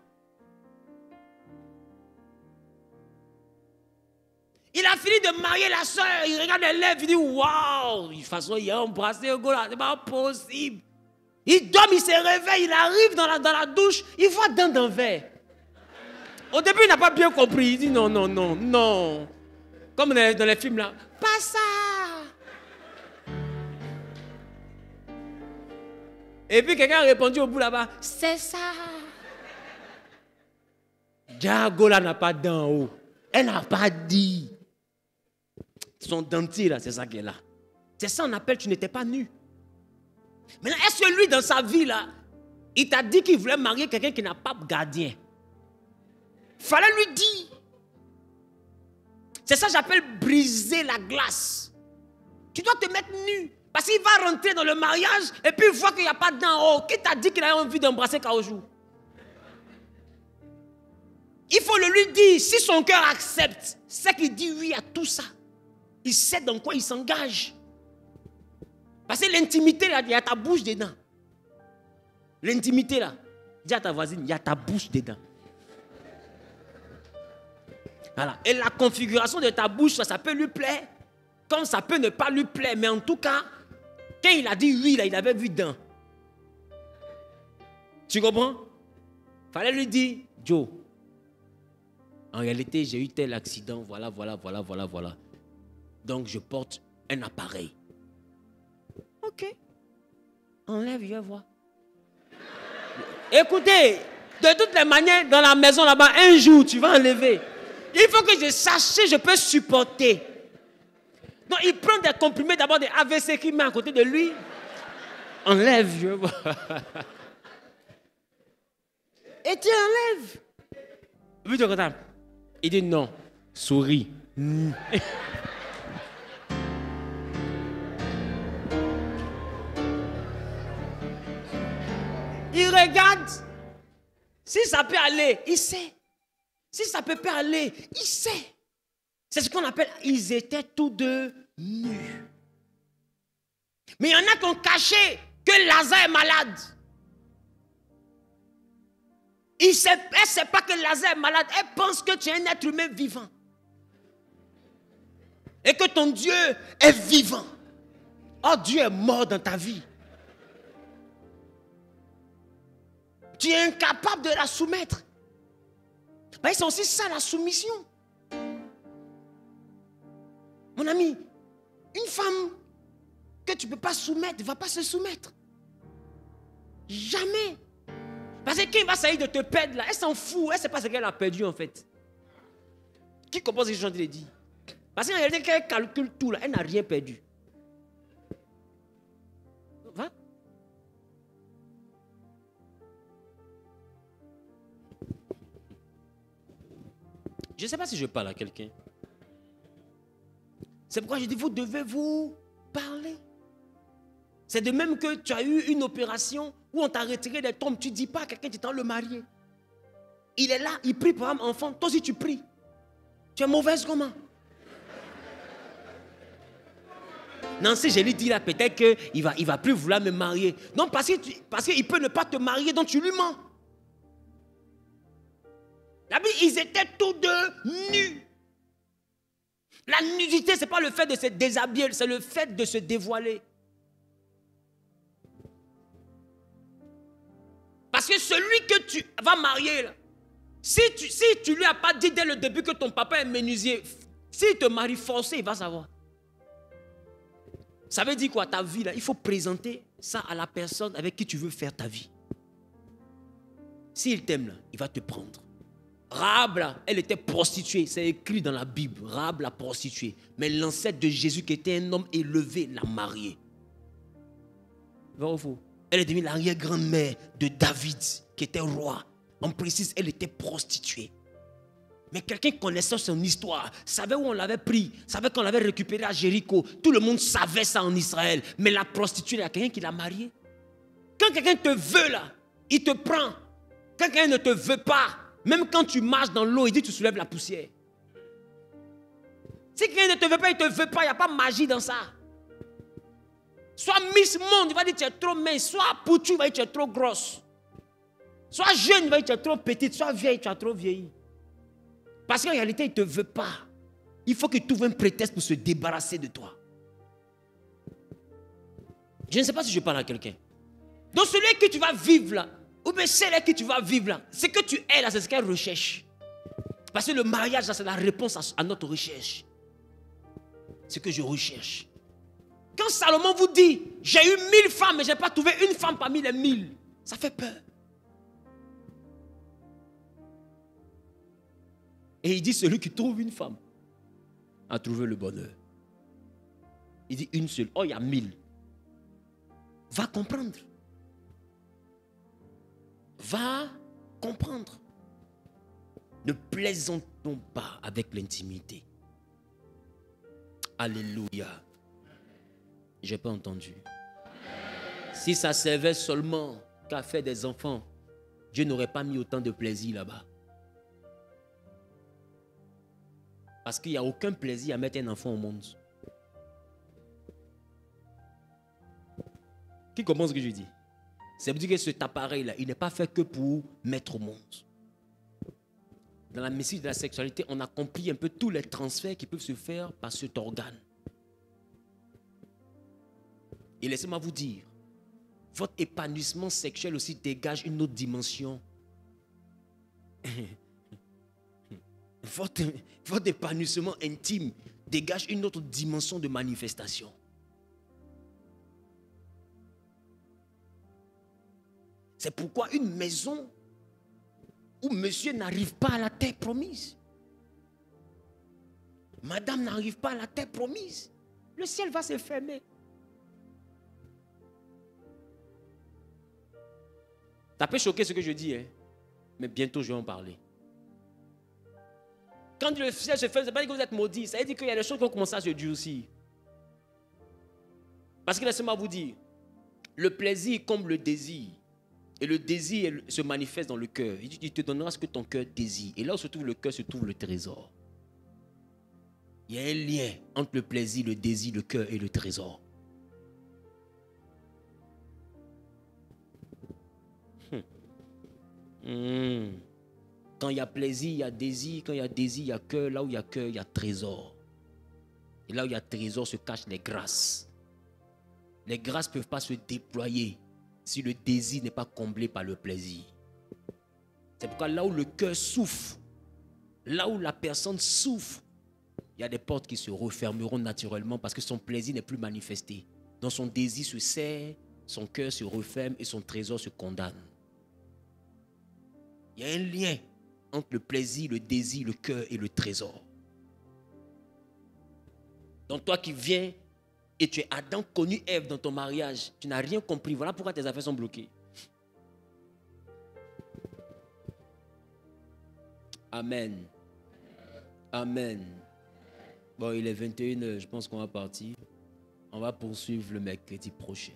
Il a fini de marier la soeur, il regarde les lèvres, il dit waouh, de toute façon, il a embrassé le gars là, c'est pas possible. Il dort, il se réveille, il arrive dans la douche, il voit d'un verre. Au début, il n'a pas bien compris, il dit non. Comme dans les films là, pas ça. Et puis quelqu'un a répondu au bout là-bas, c'est ça. Diago là n'a pas d'en haut, elle n'a pas dit. Son dentier là, c'est ça qui est là. C'est ça on appelle tu n'étais pas nu. Maintenant, est-ce que lui dans sa vie là, il t'a dit qu'il voulait marier quelqu'un qui n'a pas de gardien? Fallait lui dire. C'est ça que j'appelle briser la glace. Tu dois te mettre nu. Parce qu'il va rentrer dans le mariage et puis il voit qu'il n'y a pas d'en haut. Qui t'a dit qu'il a envie d'embrasser Kaoujou? Il faut le lui dire. Si son cœur accepte, c'est qu'il dit oui à tout ça. Il sait dans quoi il s'engage. Parce que l'intimité, là, il y a ta bouche dedans. L'intimité, là, dis à ta voisine, il y a ta bouche dedans. Voilà. Et la configuration de ta bouche, ça peut lui plaire, comme ça peut ne pas lui plaire. Mais en tout cas, quand il a dit oui, là, il avait vu d'un. Tu comprends? Fallait lui dire, Joe, en réalité, j'ai eu tel accident, voilà. Donc, je porte un appareil. Ok. Enlève, je vais voir. Écoutez, de toutes les manières, dans la maison là-bas, un jour, tu vas enlever. Il faut que je sache si je peux supporter. Donc, il prend des comprimés, d'abord des AVC qu'il met à côté de lui. Enlève, je vais voir. Et tu enlèves. Puis tu regardes. Il dit non. Souris. Il regarde. Si ça peut aller, il sait. Si ça peut pas aller, il sait. C'est ce qu'on appelle, ils étaient tous deux nus. Mais il y en a qui ont caché que Lazare est malade. Elle ne sait pas que Lazare est malade. Elle pense que tu es un être humain vivant. Et que ton Dieu est vivant. Oh, Dieu est mort dans ta vie. Tu es incapable de la soumettre. Mais c'est aussi ça la soumission. Mon ami, une femme que tu ne peux pas soumettre ne va pas se soumettre. Jamais. Parce que quand il va s'agir de te perdre là, elle s'en fout, elle ne sait pas ce qu'elle a perdu en fait. Qui comprend ce que je viens de dire? Parce qu'en réalité, quand elle calcule tout là, elle n'a rien perdu. Va. Je ne sais pas si je parle à quelqu'un. C'est pourquoi je dis, vous devez vous parler. C'est de même que tu as eu une opération où on t'a retiré des tombes. Tu ne dis pas à quelqu'un, tu t'en le marié. Il est là, il prie pour un enfant. Toi aussi tu pries. Tu es mauvaise comment? Non, si je lui dis là, peut-être qu'il ne va plus vouloir me marier. Non, parce qu'il peut ne pas te marier, donc tu lui mens. La Bible, ils étaient tous deux nus. La nudité, ce n'est pas le fait de se déshabiller, c'est le fait de se dévoiler. Parce que celui que tu vas marier, là, si tu ne lui as pas dit dès le début que ton papa est menuisier, s'il te marie forcé, il va savoir. Ça veut dire quoi, ta vie, là, il faut présenter ça à la personne avec qui tu veux faire ta vie. S'il t'aime, là, il va te prendre. Rahab, là, elle était prostituée. C'est écrit dans la Bible. Rahab, la prostituée. Mais l'ancêtre de Jésus, qui était un homme élevé, l'a mariée. Vrai ou faux? Elle est devenue l'arrière-grand-mère de David, qui était roi. On précise, elle était prostituée. Mais quelqu'un connaissant son histoire, savait où on l'avait pris, savait qu'on l'avait récupéré à Jéricho. Tout le monde savait ça en Israël. Mais la prostituée, il y a quelqu'un qui l'a mariée. Quand quelqu'un te veut, là, il te prend. Quand quelqu'un ne te veut pas, même quand tu marches dans l'eau, il dit que tu soulèves la poussière. Si quelqu'un ne te veut pas, il ne te veut pas. Il n'y a pas de magie dans ça. Soit Miss Monde, il va dire que tu es trop mince. Soit Poutou, il va dire que tu es trop grosse. Soit jeune, il va dire que tu es trop petite. Soit vieille, tu as trop vieilli. Parce qu'en réalité, il ne te veut pas. Il faut qu'il trouve un prétexte pour se débarrasser de toi. Je ne sais pas si je parle à quelqu'un. Donc celui avec qui tu vas vivre là, ou bien celle avec qui tu vas vivre là, ce que tu es là, c'est ce qu'elle recherche. Parce que le mariage là, c'est la réponse à notre recherche. Ce que je recherche. Quand Salomon vous dit, j'ai eu 1000 femmes, mais je n'ai pas trouvé une femme parmi les 1000, ça fait peur. Et il dit, celui qui trouve une femme a trouvé le bonheur. Il dit une seule. Oh, il y a 1000. Va comprendre. Va comprendre. Ne plaisantons pas avec l'intimité. Alléluia. Je n'ai pas entendu. Si ça servait seulement qu'à faire des enfants, Dieu n'aurait pas mis autant de plaisir là-bas. Parce qu'il n'y a aucun plaisir à mettre un enfant au monde. Qui comprend ce que je dis? Ça veut dire que cet appareil-là, il n'est pas fait que pour mettre au monde. dans la mystique de la sexualité, on accomplit un peu tous les transferts qui peuvent se faire par cet organe. Et laissez-moi vous dire, votre épanouissement sexuel aussi dégage une autre dimension. Votre épanouissement intime dégage une autre dimension de manifestation. C'est pourquoi une maison où monsieur n'arrive pas à la terre promise, madame n'arrive pas à la terre promise, le ciel va se fermer. Ça peut choquer ce que je dis, hein? Mais bientôt je vais en parler. Quand le ciel se ferme, ça ne veut pas dire que vous êtes maudit, ça veut dire qu'il y a des choses qui vont commencer à se durcir. Parce que laissez-moi vous dire, le plaisir comble le désir. Et le désir se manifeste dans le cœur. Il te donnera ce que ton cœur désire. Et là où se trouve le cœur, se trouve le trésor. Il y a un lien entre le plaisir, le désir, le cœur et le trésor. Quand il y a plaisir, il y a désir. Quand il y a désir, il y a cœur. Là où il y a cœur, il y a trésor. Et là où il y a trésor, se cachent les grâces. Les grâces ne peuvent pas se déployer si le désir n'est pas comblé par le plaisir. C'est pourquoi là où le cœur souffre, là où la personne souffre, il y a des portes qui se refermeront naturellement parce que son plaisir n'est plus manifesté. Donc son désir se serre, son cœur se referme et son trésor se condamne. Il y a un lien entre le plaisir, le désir, le cœur et le trésor. Donc toi qui viens et tu es Adam connu Ève dans ton mariage, tu n'as rien compris. Voilà pourquoi tes affaires sont bloquées. Amen. Amen. Bon, il est 21h, je pense qu'on va partir. On va poursuivre le mercredi prochain.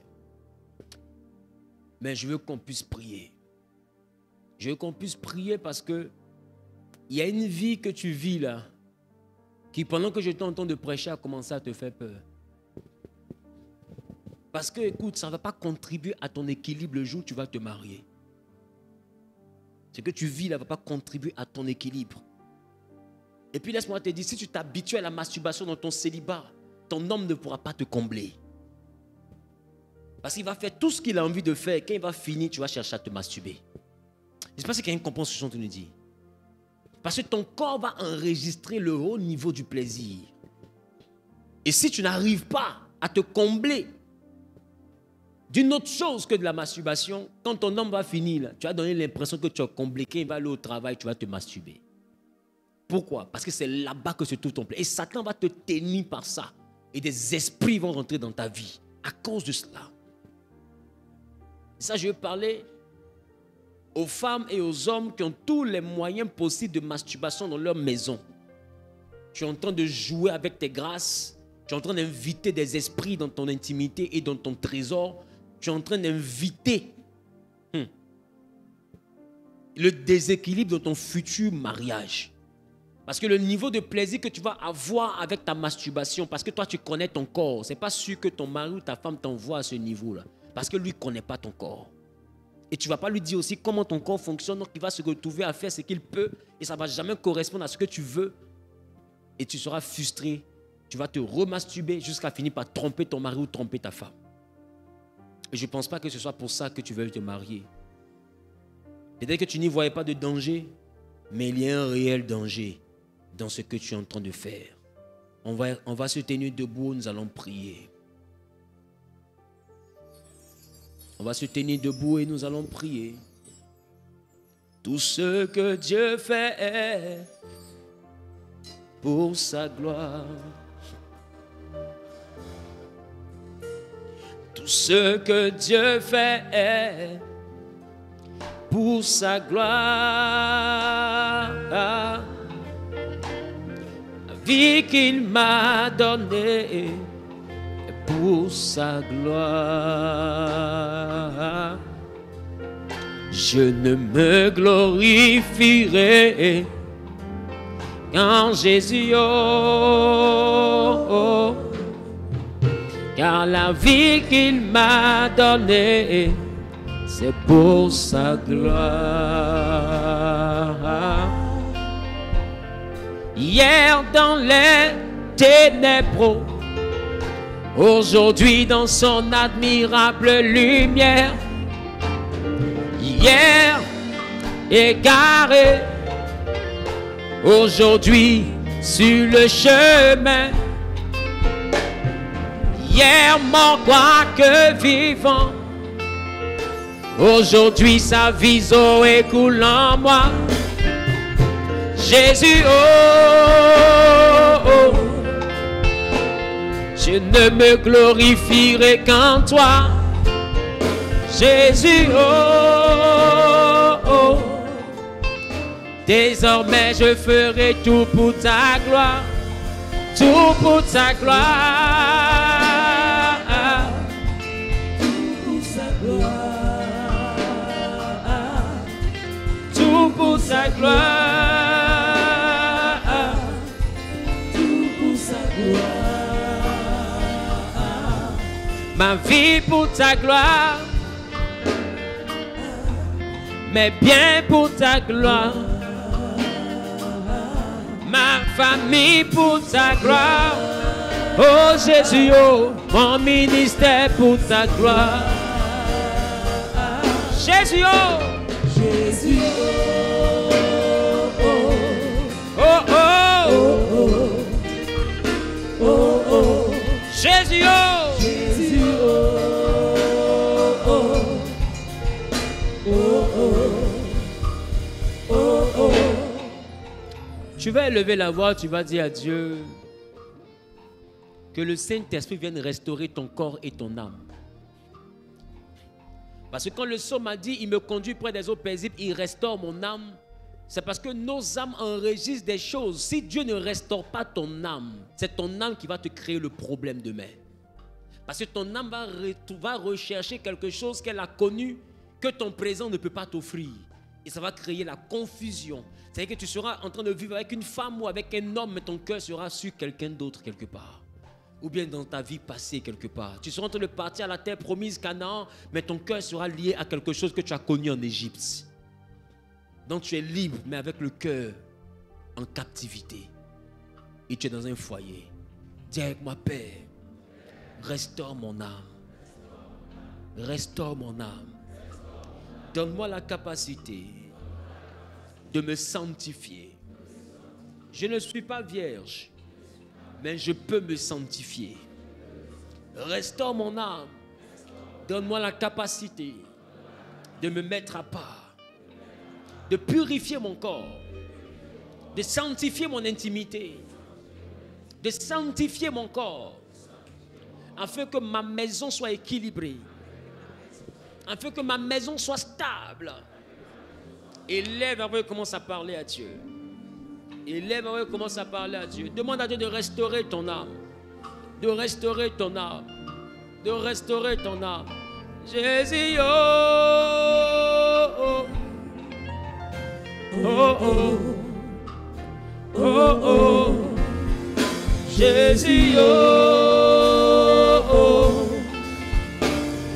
Mais je veux qu'on puisse prier. Je veux qu'on puisse prier parce que il y a une vie que tu vis là, qui pendant que je t'entends de prêcher a commencé à te faire peur. Parce que, écoute, ça ne va pas contribuer à ton équilibre le jour où tu vas te marier. Ce que tu vis là ne va pas contribuer à ton équilibre. Et puis laisse-moi te dire, si tu t'habitues à la masturbation dans ton célibat, ton homme ne pourra pas te combler. Parce qu'il va faire tout ce qu'il a envie de faire. Quand il va finir, tu vas chercher à te masturber. Je ne sais pas si quelqu'un comprend ce que je suis en train de dire. Parce que ton corps va enregistrer le haut niveau du plaisir. Et si tu n'arrives pas à te combler d'une autre chose que de la masturbation, quand ton homme va finir, là, tu vas donner l'impression que tu as comblé. Quand il va aller au travail, tu vas te masturber. Pourquoi? Parce que c'est là-bas que se trouve ton plaisir. Et Satan va te tenir par ça. Et des esprits vont rentrer dans ta vie à cause de cela. Et ça, je veux parler aux femmes et aux hommes qui ont tous les moyens possibles de masturbation dans leur maison. Tu es en train de jouer avec tes grâces. Tu es en train d'inviter des esprits dans ton intimité et dans ton trésor. Tu es en train d'inviter le déséquilibre dans ton futur mariage. Parce que le niveau de plaisir que tu vas avoir avec ta masturbation, parce que toi tu connais ton corps, ce n'est pas sûr que ton mari ou ta femme t'envoie à ce niveau-là. Parce que lui ne connaît pas ton corps. Et tu ne vas pas lui dire aussi comment ton corps fonctionne, donc il va se retrouver à faire ce qu'il peut et ça ne va jamais correspondre à ce que tu veux. Et tu seras frustré. Tu vas te remasturber jusqu'à finir par tromper ton mari ou tromper ta femme. Et je ne pense pas que ce soit pour ça que tu veux te marier. Peut-être que tu n'y voyais pas de danger, mais il y a un réel danger dans ce que tu es en train de faire. On va se tenir debout, nous allons prier. On va se tenir debout et nous allons prier. Tout ce que Dieu fait pour sa gloire. Tout ce que Dieu fait pour sa gloire. La vie qu'il m'a donnée pour sa gloire. Je ne me glorifierai qu'en Jésus, oh, car la vie qu'il m'a donnée, c'est pour sa gloire. Hier dans les ténèbres, aujourd'hui dans son admirable lumière. Hier égaré, aujourd'hui sur le chemin. Hier mort quoique vivant, aujourd'hui sa vision coule en moi. Jésus, oh, oh, je ne me glorifierai qu'en toi. Jésus, oh, oh, désormais je ferai tout pour ta gloire, tout pour ta gloire, tout pour ta gloire, tout pour ta gloire, tout pour ta gloire, ma vie pour ta gloire. Mais bien pour ta gloire, ma famille pour ta gloire. Oh Jésus, oh, mon ministère pour ta gloire. Jésus, oh, Jésus, oh, oh, oh, oh, oh, oh, Jésus, oh, Jésus, oh. Tu vas élever la voix, tu vas dire à Dieu que le Saint-Esprit vienne restaurer ton corps et ton âme. Parce que quand le psaume a dit, il me conduit près des eaux paisibles, il restaure mon âme, c'est parce que nos âmes enregistrent des choses. Si Dieu ne restaure pas ton âme, c'est ton âme qui va te créer le problème demain. Parce que ton âme va rechercher quelque chose qu'elle a connu, que ton présent ne peut pas t'offrir. Et ça va créer la confusion. C'est-à-dire que tu seras en train de vivre avec une femme ou avec un homme, mais ton cœur sera sur quelqu'un d'autre quelque part. Ou bien dans ta vie passée quelque part. Tu seras en train de partir à la terre promise Canaan, mais ton cœur sera lié à quelque chose que tu as connu en Égypte. Donc tu es libre, mais avec le cœur en captivité. Et tu es dans un foyer. Dis avec moi, Père, restaure mon âme. Restaure mon âme. Donne-moi la capacité de me sanctifier. Je ne suis pas vierge, mais je peux me sanctifier. Restaure mon âme. Donne-moi la capacité de me mettre à part, de purifier mon corps, de sanctifier mon intimité, de sanctifier mon corps, afin que ma maison soit équilibrée, afin que ma maison soit stable. Élève avant que commence à parler à Dieu. Élève avant que commence à parler à Dieu. Demande à Dieu de restaurer ton âme. De restaurer ton âme. De restaurer ton âme. Jésus, oh, oh, oh, oh, oh, oh, Jésus, oh, oh,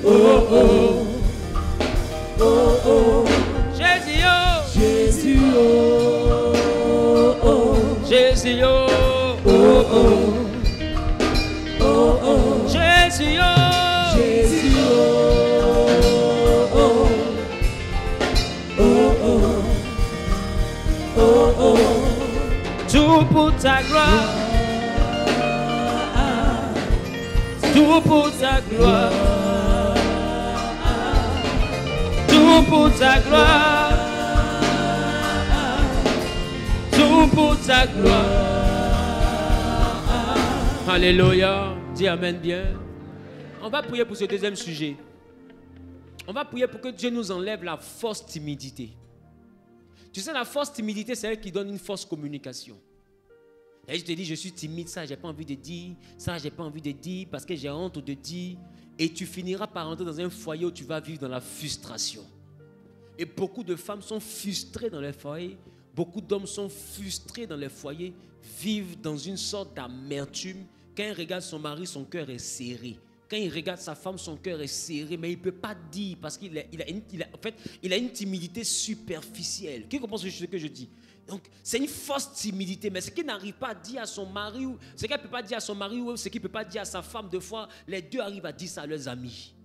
oh, oh. Oh, oh. Jésus, oh. Jésus, oh, oh. Jésus, oh, oh, oh. Oh, oh. Jésus, oh. Jésus, oh, oh. Oh, oh. Oh, oh. Tout pour ta gloire. Tout pour ta gloire. Tout pour ta gloire, tout pour ta gloire. Alléluia, dis amen bien. On va prier pour ce deuxième sujet. On va prier pour que Dieu nous enlève la fausse timidité. Tu sais, la fausse timidité, c'est elle qui donne une fausse communication. Et je te dis, je suis timide, ça, j'ai pas envie de dire, ça, j'ai pas envie de dire, parce que j'ai honte de dire. Et tu finiras par entrer dans un foyer où tu vas vivre dans la frustration. Et beaucoup de femmes sont frustrées dans les foyers. Beaucoup d'hommes sont frustrés dans les foyers, vivent dans une sorte d'amertume. Quand ils regardent son mari, son cœur est serré. Quand il regarde sa femme, son cœur est serré, mais il ne peut pas dire parce qu'il a une timidité superficielle. Qui comprend ce que je dis? Donc, c'est une fausse timidité, mais ce qu'il n'arrive pas à dire à son mari, ou ce qu'elle ne peut pas dire à son mari, ou ce qu'il ne peut pas dire à sa femme, deux fois, les deux arrivent à dire ça à leurs amis.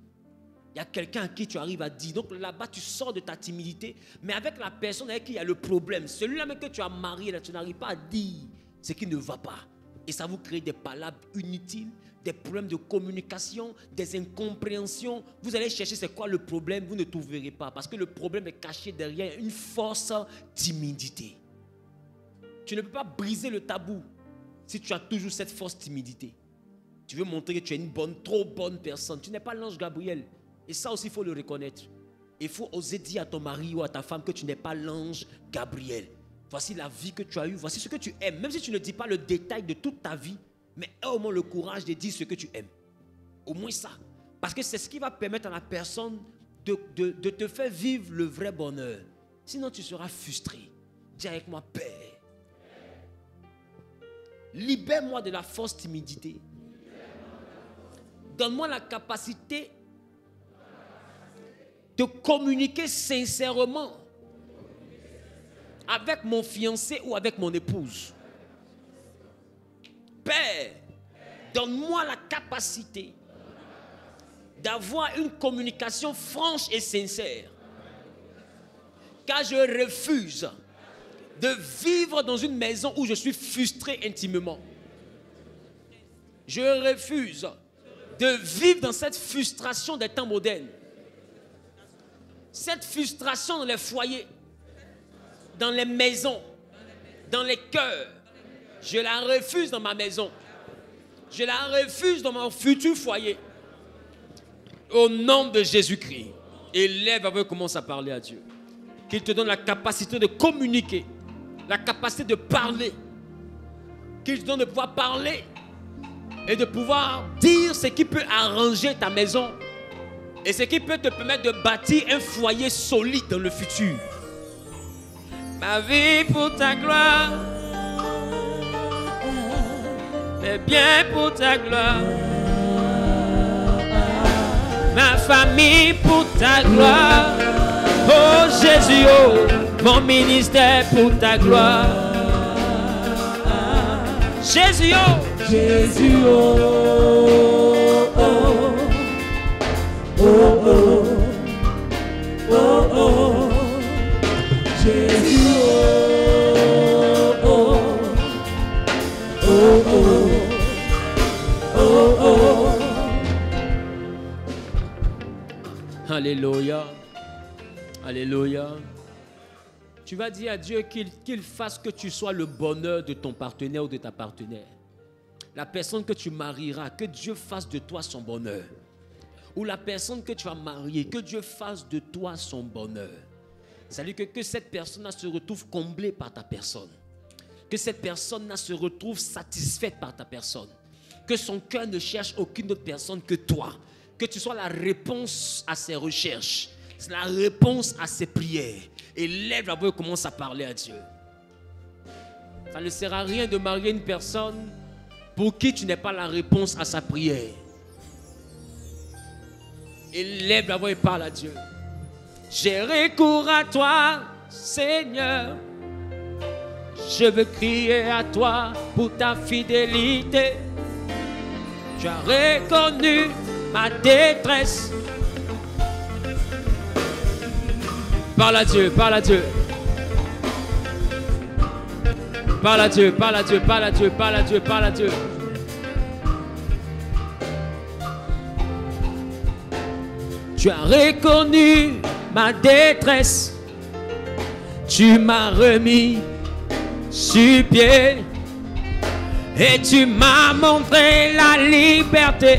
Il y a quelqu'un à qui tu arrives à dire. Donc là-bas, tu sors de ta timidité, mais avec la personne avec qui il y a le problème, celui-là même que tu as marié, là, tu n'arrives pas à dire ce qui ne va pas. Et ça vous crée des palabres inutiles, des problèmes de communication, des incompréhensions. Vous allez chercher c'est quoi le problème, vous ne trouverez pas. Parce que le problème est caché derrière une fausse timidité. Tu ne peux pas briser le tabou si tu as toujours cette fausse timidité. Tu veux montrer que tu es une trop bonne personne. Tu n'es pas l'ange Gabriel. Et ça aussi, il faut le reconnaître. Il faut oser dire à ton mari ou à ta femme que tu n'es pas l'ange Gabriel. Voici la vie que tu as eue, voici ce que tu aimes. Même si tu ne dis pas le détail de toute ta vie, mais aie au moins le courage de dire ce que tu aimes. Au moins ça. Parce que c'est ce qui va permettre à la personne de te faire vivre le vrai bonheur. Sinon, tu seras frustré. Dis avec moi, Père, libère-moi de la fausse timidité. Donne-moi la capacité de communiquer sincèrement avec mon fiancé ou avec mon épouse. Père, donne-moi la capacité d'avoir une communication franche et sincère. Car je refuse de vivre dans une maison où je suis frustré intimement. Je refuse de vivre dans cette frustration des temps modernes. Cette frustration dans les foyers, dans les maisons, dans les cœurs, je la refuse dans ma maison. Je la refuse dans mon futur foyer. Au nom de Jésus-Christ, élève avec commence à parler à Dieu. Qu'il te donne la capacité de communiquer, la capacité de parler. Qu'il te donne de pouvoir parler et de pouvoir dire ce qui peut arranger ta maison et ce qui peut te permettre de bâtir un foyer solide dans le futur. Ma vie pour ta gloire, mes biens pour ta gloire, ma famille pour ta gloire, oh Jésus, oh, mon ministère pour ta gloire, Jésus, oh, Jésus, oh, oh, oh, oh, oh, oh, Jésus, oh, oh, oh, oh, oh, oh. Alléluia, alléluia. Tu vas dire à Dieu qu'il fasse que tu sois le bonheur de ton partenaire ou de ta partenaire. La personne que tu marieras, que Dieu fasse de toi son bonheur. Ou la personne que tu vas marier, que Dieu fasse de toi son bonheur. C'est-à-dire que cette personne se retrouve comblée par ta personne. Que cette personne se retrouve satisfaite par ta personne. Que son cœur ne cherche aucune autre personne que toi. Que tu sois la réponse à ses recherches. La réponse à ses prières. Et lève la voix et commence à parler à Dieu. Ça ne sert à rien de marier une personne pour qui tu n'es pas la réponse à sa prière. Et lève la voix et parle à Dieu. J'ai recours à toi, Seigneur. Je veux crier à toi pour ta fidélité. Tu as reconnu ma détresse. Parle à Dieu, parle à Dieu. Parle à Dieu, parle à Dieu, parle à Dieu, parle à Dieu, parle à Dieu. Tu as reconnu ma détresse. Tu m'as remis sur pied. Et tu m'as montré la liberté.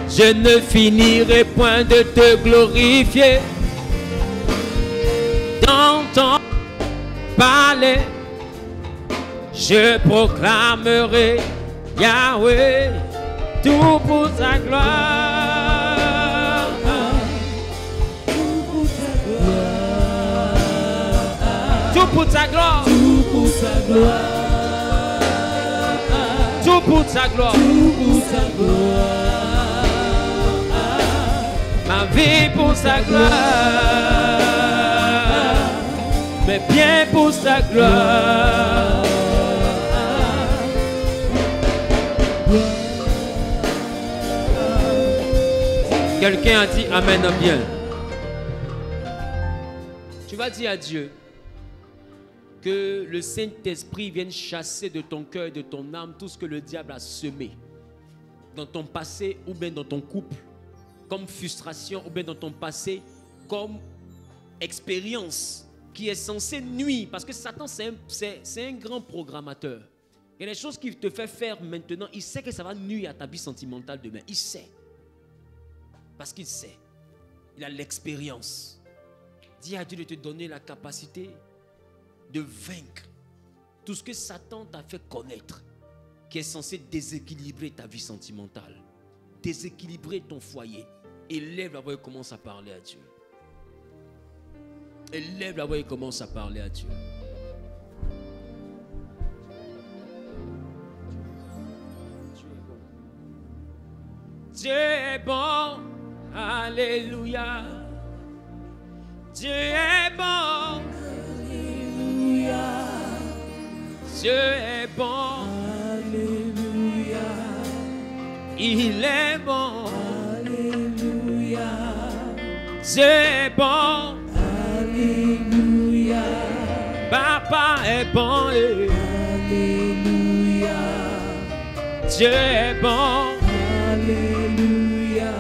Je ne finirai point de te glorifier. Dans ton palais, je proclamerai Yahweh, tout pour ta gloire. Tout pour ta gloire. Tout pour ta gloire. Tout pour ta gloire. Tout pour ta gloire. ma vie pour sa gloire, mais bien pour sa gloire. Quelqu'un a dit Amen bien. Tu vas dire à Dieu que le Saint-Esprit vienne chasser de ton cœur et de ton âme tout ce que le diable a semé dans ton passé ou bien dans ton couple, comme frustration ou bien dans ton passé, comme expérience qui est censée nuire. Parce que Satan, c'est un grand programmateur. Il y a des choses qu'il te fait faire maintenant, il sait que ça va nuire à ta vie sentimentale demain. Il sait. Parce qu'il sait. Il a l'expérience. Dis à Dieu de te donner la capacité de vaincre tout ce que Satan t'a fait connaître, qui est censé déséquilibrer ta vie sentimentale, déséquilibrer ton foyer. Élève la voix et commence à parler à Dieu. Élève la voix et commence à parler à Dieu. Dieu est bon, alléluia. Dieu est bon, alléluia. Dieu est bon, alléluia. Il est bon, alléluia. Dieu est bon, alléluia. Papa est bon, alléluia. Dieu est bon, alléluia.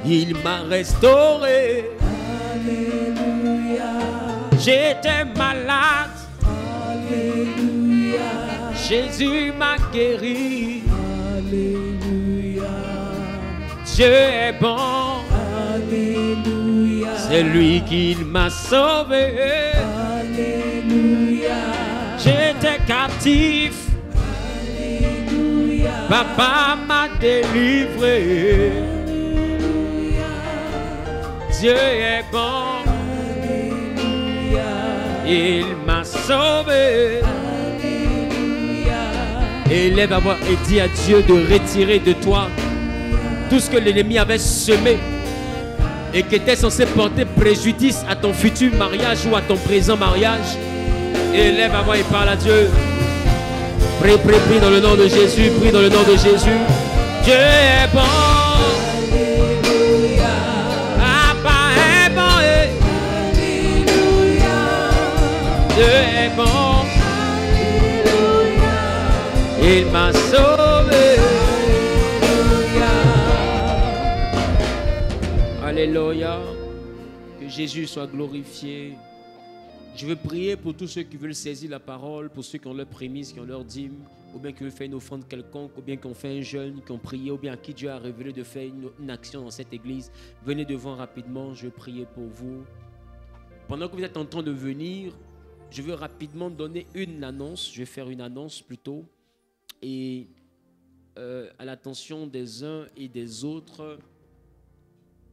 Il m'a restauré, alléluia. J'étais malade, alléluia. Jésus m'a guéri, alléluia. Dieu est bon, alléluia. C'est lui qui m'a sauvé, alléluia. J'étais captif, alléluia. Papa m'a délivré, alléluia. Dieu est bon, alléluia. Il m'a sauvé, alléluia. Élève à voix et dis à Dieu de retirer de toi tout ce que l'ennemi avait semé et qui était censé porter préjudice à ton futur mariage ou à ton présent mariage. Élève à voix et parle à Dieu. Prie, prie, prie dans le nom de Jésus. Prie dans le nom de Jésus. Dieu est bon, alléluia. Papa est bon, alléluia. Dieu est bon, alléluia. Il m'a sauvé, alléluia. Alléluia. Que Jésus soit glorifié. Je veux prier pour tous ceux qui veulent saisir la parole, pour ceux qui ont leur prémisse, qui ont leur dîme, ou bien qui veulent faire une offrande quelconque, ou bien qui ont fait un jeûne, qui ont prié, ou bien à qui Dieu a révélé de faire une action dans cette église. Venez devant rapidement, je veux prier pour vous. Pendant que vous êtes en train de venir, je veux rapidement donner une annonce. Je vais faire une annonce plutôt. Et à l'attention des uns et des autres,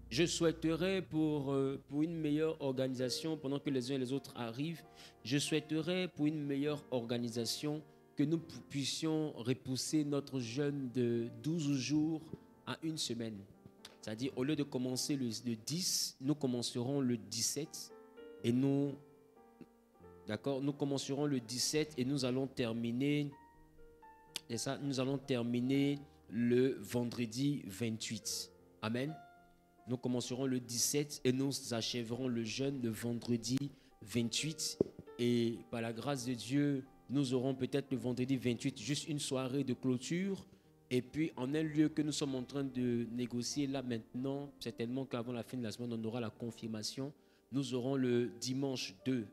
je souhaiterais pour une meilleure organisation, pendant que les uns et les autres arrivent, je souhaiterais pour une meilleure organisation que nous puissions repousser notre jeûne de 12 jours à une semaine. C'est-à-dire, au lieu de commencer le 10, nous commencerons le 17 et nous commencerons le 17 et nous allons terminer, c'est ça, nous allons terminer le vendredi 28. Amen. Nous commencerons le 17 et nous achèverons le jeûne le vendredi 28. Et par la grâce de Dieu, nous aurons peut-être le vendredi 28 juste une soirée de clôture. Et puis, en un lieu que nous sommes en train de négocier là maintenant, certainement qu'avant la fin de la semaine, on aura la confirmation. Nous aurons le dimanche 2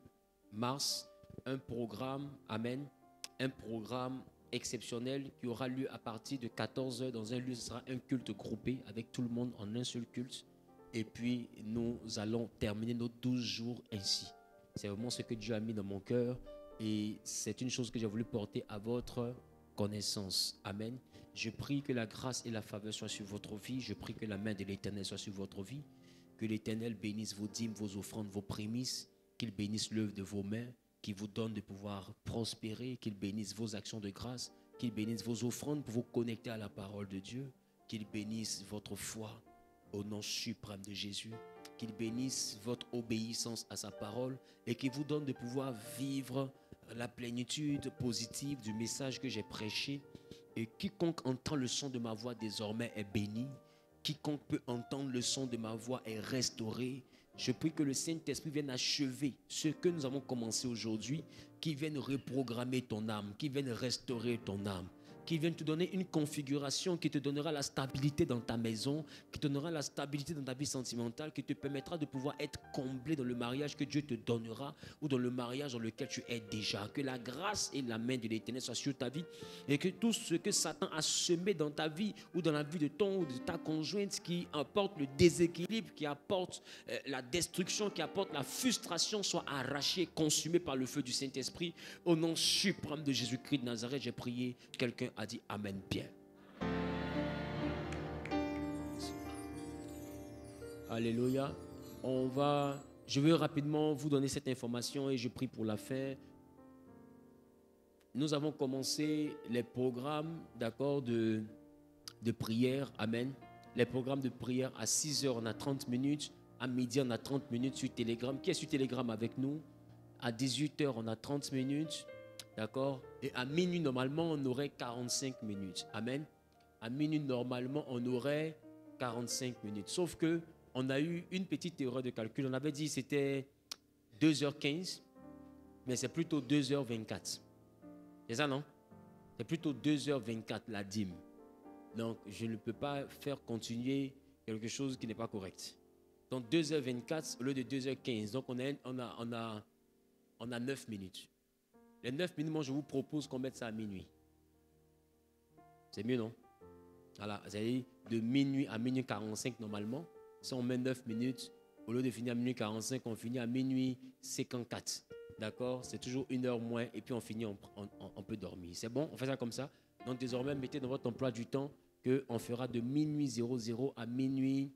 mars un programme, amen, un programme exceptionnel qui aura lieu à partir de 14h dans un lieu. Ce sera un culte groupé avec tout le monde en un seul culte. Et puis, nous allons terminer nos 12 jours ainsi. C'est vraiment ce que Dieu a mis dans mon cœur. Et c'est une chose que j'ai voulu porter à votre connaissance. Amen. Je prie que la grâce et la faveur soient sur votre vie. Je prie que la main de l'Éternel soit sur votre vie. Que l'Éternel bénisse vos dîmes, vos offrandes, vos prémices. Qu'il bénisse l'œuvre de vos mains. Qu'il vous donne de pouvoir prospérer. Qu'il bénisse vos actions de grâce. Qu'il bénisse vos offrandes pour vous connecter à la parole de Dieu. Qu'il bénisse votre foi au nom suprême de Jésus. Qu'il bénisse votre obéissance à sa parole et qu'il vous donne de pouvoir vivre la plénitude positive du message que j'ai prêché. Et quiconque entend le son de ma voix désormais est béni. Quiconque peut entendre le son de ma voix est restauré. Je prie que le Saint-Esprit vienne achever ce que nous avons commencé aujourd'hui, qu'il vienne reprogrammer ton âme, qu'il vienne restaurer ton âme, qu'il vienne te donner une configuration qui te donnera la stabilité dans ta maison, qui te donnera la stabilité dans ta vie sentimentale, qui te permettra de pouvoir être comblé dans le mariage que Dieu te donnera ou dans le mariage dans lequel tu es déjà. Que la grâce et la main de l'Éternel soient sur ta vie et que tout ce que Satan a semé dans ta vie ou dans la vie de ton ou de ta conjointe qui apporte le déséquilibre, qui apporte la destruction, qui apporte la frustration soit arraché, consumé par le feu du Saint-Esprit. Au nom suprême de Jésus-Christ de Nazareth, j'ai prié. Quelqu'un a dit Amen, Pierre. Alléluia. Je veux rapidement vous donner cette information et je prie pour la faire. Nous avons commencé les programmes, d'accord, de prière. Amen. Les programmes de prière à 6h, on a 30 minutes. À midi, on a 30 minutes sur Telegram. Qui est sur Telegram avec nous? À 18h, on a 30 minutes. D'accord? Et à minuit, normalement, on aurait 45 minutes. Amen. À minuit, normalement, on aurait 45 minutes. Sauf que on a eu une petite erreur de calcul. On avait dit que c'était 2h15, mais c'est plutôt 2h24. C'est ça, non? C'est plutôt 2h24 la dîme. Donc, je ne peux pas faire continuer quelque chose qui n'est pas correct. Donc, 2h24 au lieu de 2h15. Donc, on a 9 minutes. Les 9 minutes, moi, je vous propose qu'on mette ça à minuit. C'est mieux, non? Voilà, c'est-à-dire de minuit à minuit 45 normalement. Si on met 9 minutes, au lieu de finir à minuit 45, on finit à minuit 54. D'accord? C'est toujours 1 heure moins et puis on finit, on peut dormir. C'est bon? On fait ça comme ça. Donc désormais, mettez dans votre emploi du temps qu'on fera de minuit 00 à minuit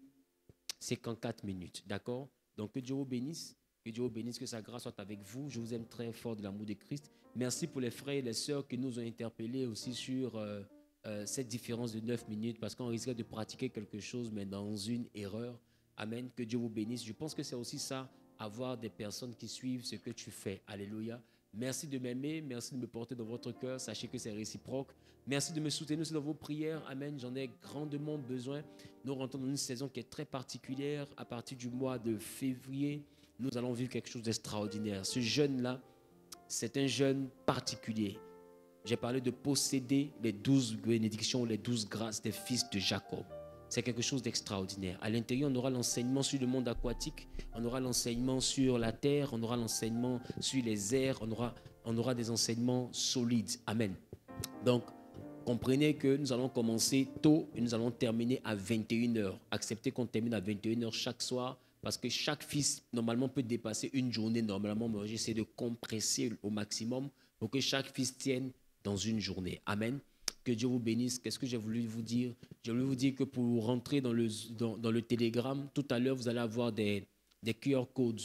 54 minutes. D'accord? Donc que Dieu vous bénisse. Que Dieu vous bénisse, que sa grâce soit avec vous. Je vous aime très fort de l'amour de Christ. Merci pour les frères et les sœurs qui nous ont interpellés aussi sur cette différence de 9 minutes parce qu'on risquait de pratiquer quelque chose mais dans une erreur. Amen. Que Dieu vous bénisse. Je pense que c'est aussi ça, avoir des personnes qui suivent ce que tu fais. Alléluia. Merci de m'aimer. Merci de me porter dans votre cœur. Sachez que c'est réciproque. Merci de me soutenir aussi dans vos prières. Amen. J'en ai grandement besoin. Nous rentrons dans une saison qui est très particulière. À partir du mois de février, nous allons vivre quelque chose d'extraordinaire. Ce jeûne-là, c'est un jeûne particulier. J'ai parlé de posséder les 12 bénédictions, les 12 grâces des fils de Jacob. C'est quelque chose d'extraordinaire. À l'intérieur, on aura l'enseignement sur le monde aquatique, on aura l'enseignement sur la terre, on aura l'enseignement sur les airs, on aura des enseignements solides. Amen. Donc, comprenez que nous allons commencer tôt et nous allons terminer à 21h. Acceptez qu'on termine à 21h chaque soir parce que chaque fils, normalement, peut dépasser une journée. Normalement, moi, j'essaie de compresser au maximum pour que chaque fils tienne dans une journée. Amen. Que Dieu vous bénisse. Qu'est-ce que j'ai voulu vous dire? J'ai voulu vous dire que pour rentrer dans le Telegram, tout à l'heure, vous allez avoir des QR codes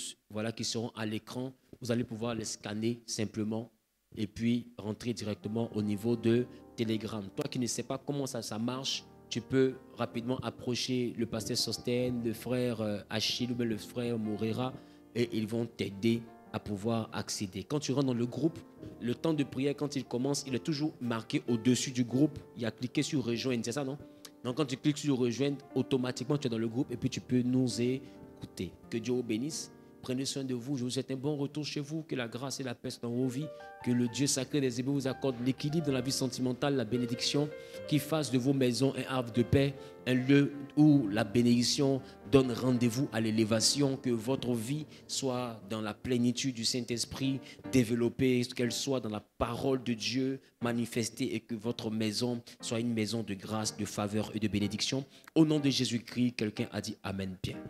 qui seront à l'écran. Vous allez pouvoir les scanner simplement et puis rentrer directement au niveau de Telegram. Toi qui ne sais pas comment ça marche, tu peux rapidement approcher le pasteur Sosten, le frère Achille ou le frère Moreira et ils vont t'aider à pouvoir accéder. Quand tu rentres dans le groupe, le temps de prière, quand il commence, il est toujours marqué au-dessus du groupe. Il y a cliqué sur rejoindre, c'est ça, non? Donc, quand tu cliques sur rejoindre, automatiquement, tu es dans le groupe et puis tu peux nous écouter. Que Dieu vous bénisse. Prenez soin de vous. Je vous souhaite un bon retour chez vous. Que la grâce et la paix soient dans vos vies. Que le Dieu sacré des Hébreux vous accorde l'équilibre dans la vie sentimentale, la bénédiction, qui fasse de vos maisons un havre de paix, un lieu où la bénédiction donne rendez-vous à l'élévation. Que votre vie soit dans la plénitude du Saint-Esprit, développée, qu'elle soit dans la parole de Dieu manifestée et que votre maison soit une maison de grâce, de faveur et de bénédiction. Au nom de Jésus-Christ, quelqu'un a dit Amen, Pierre.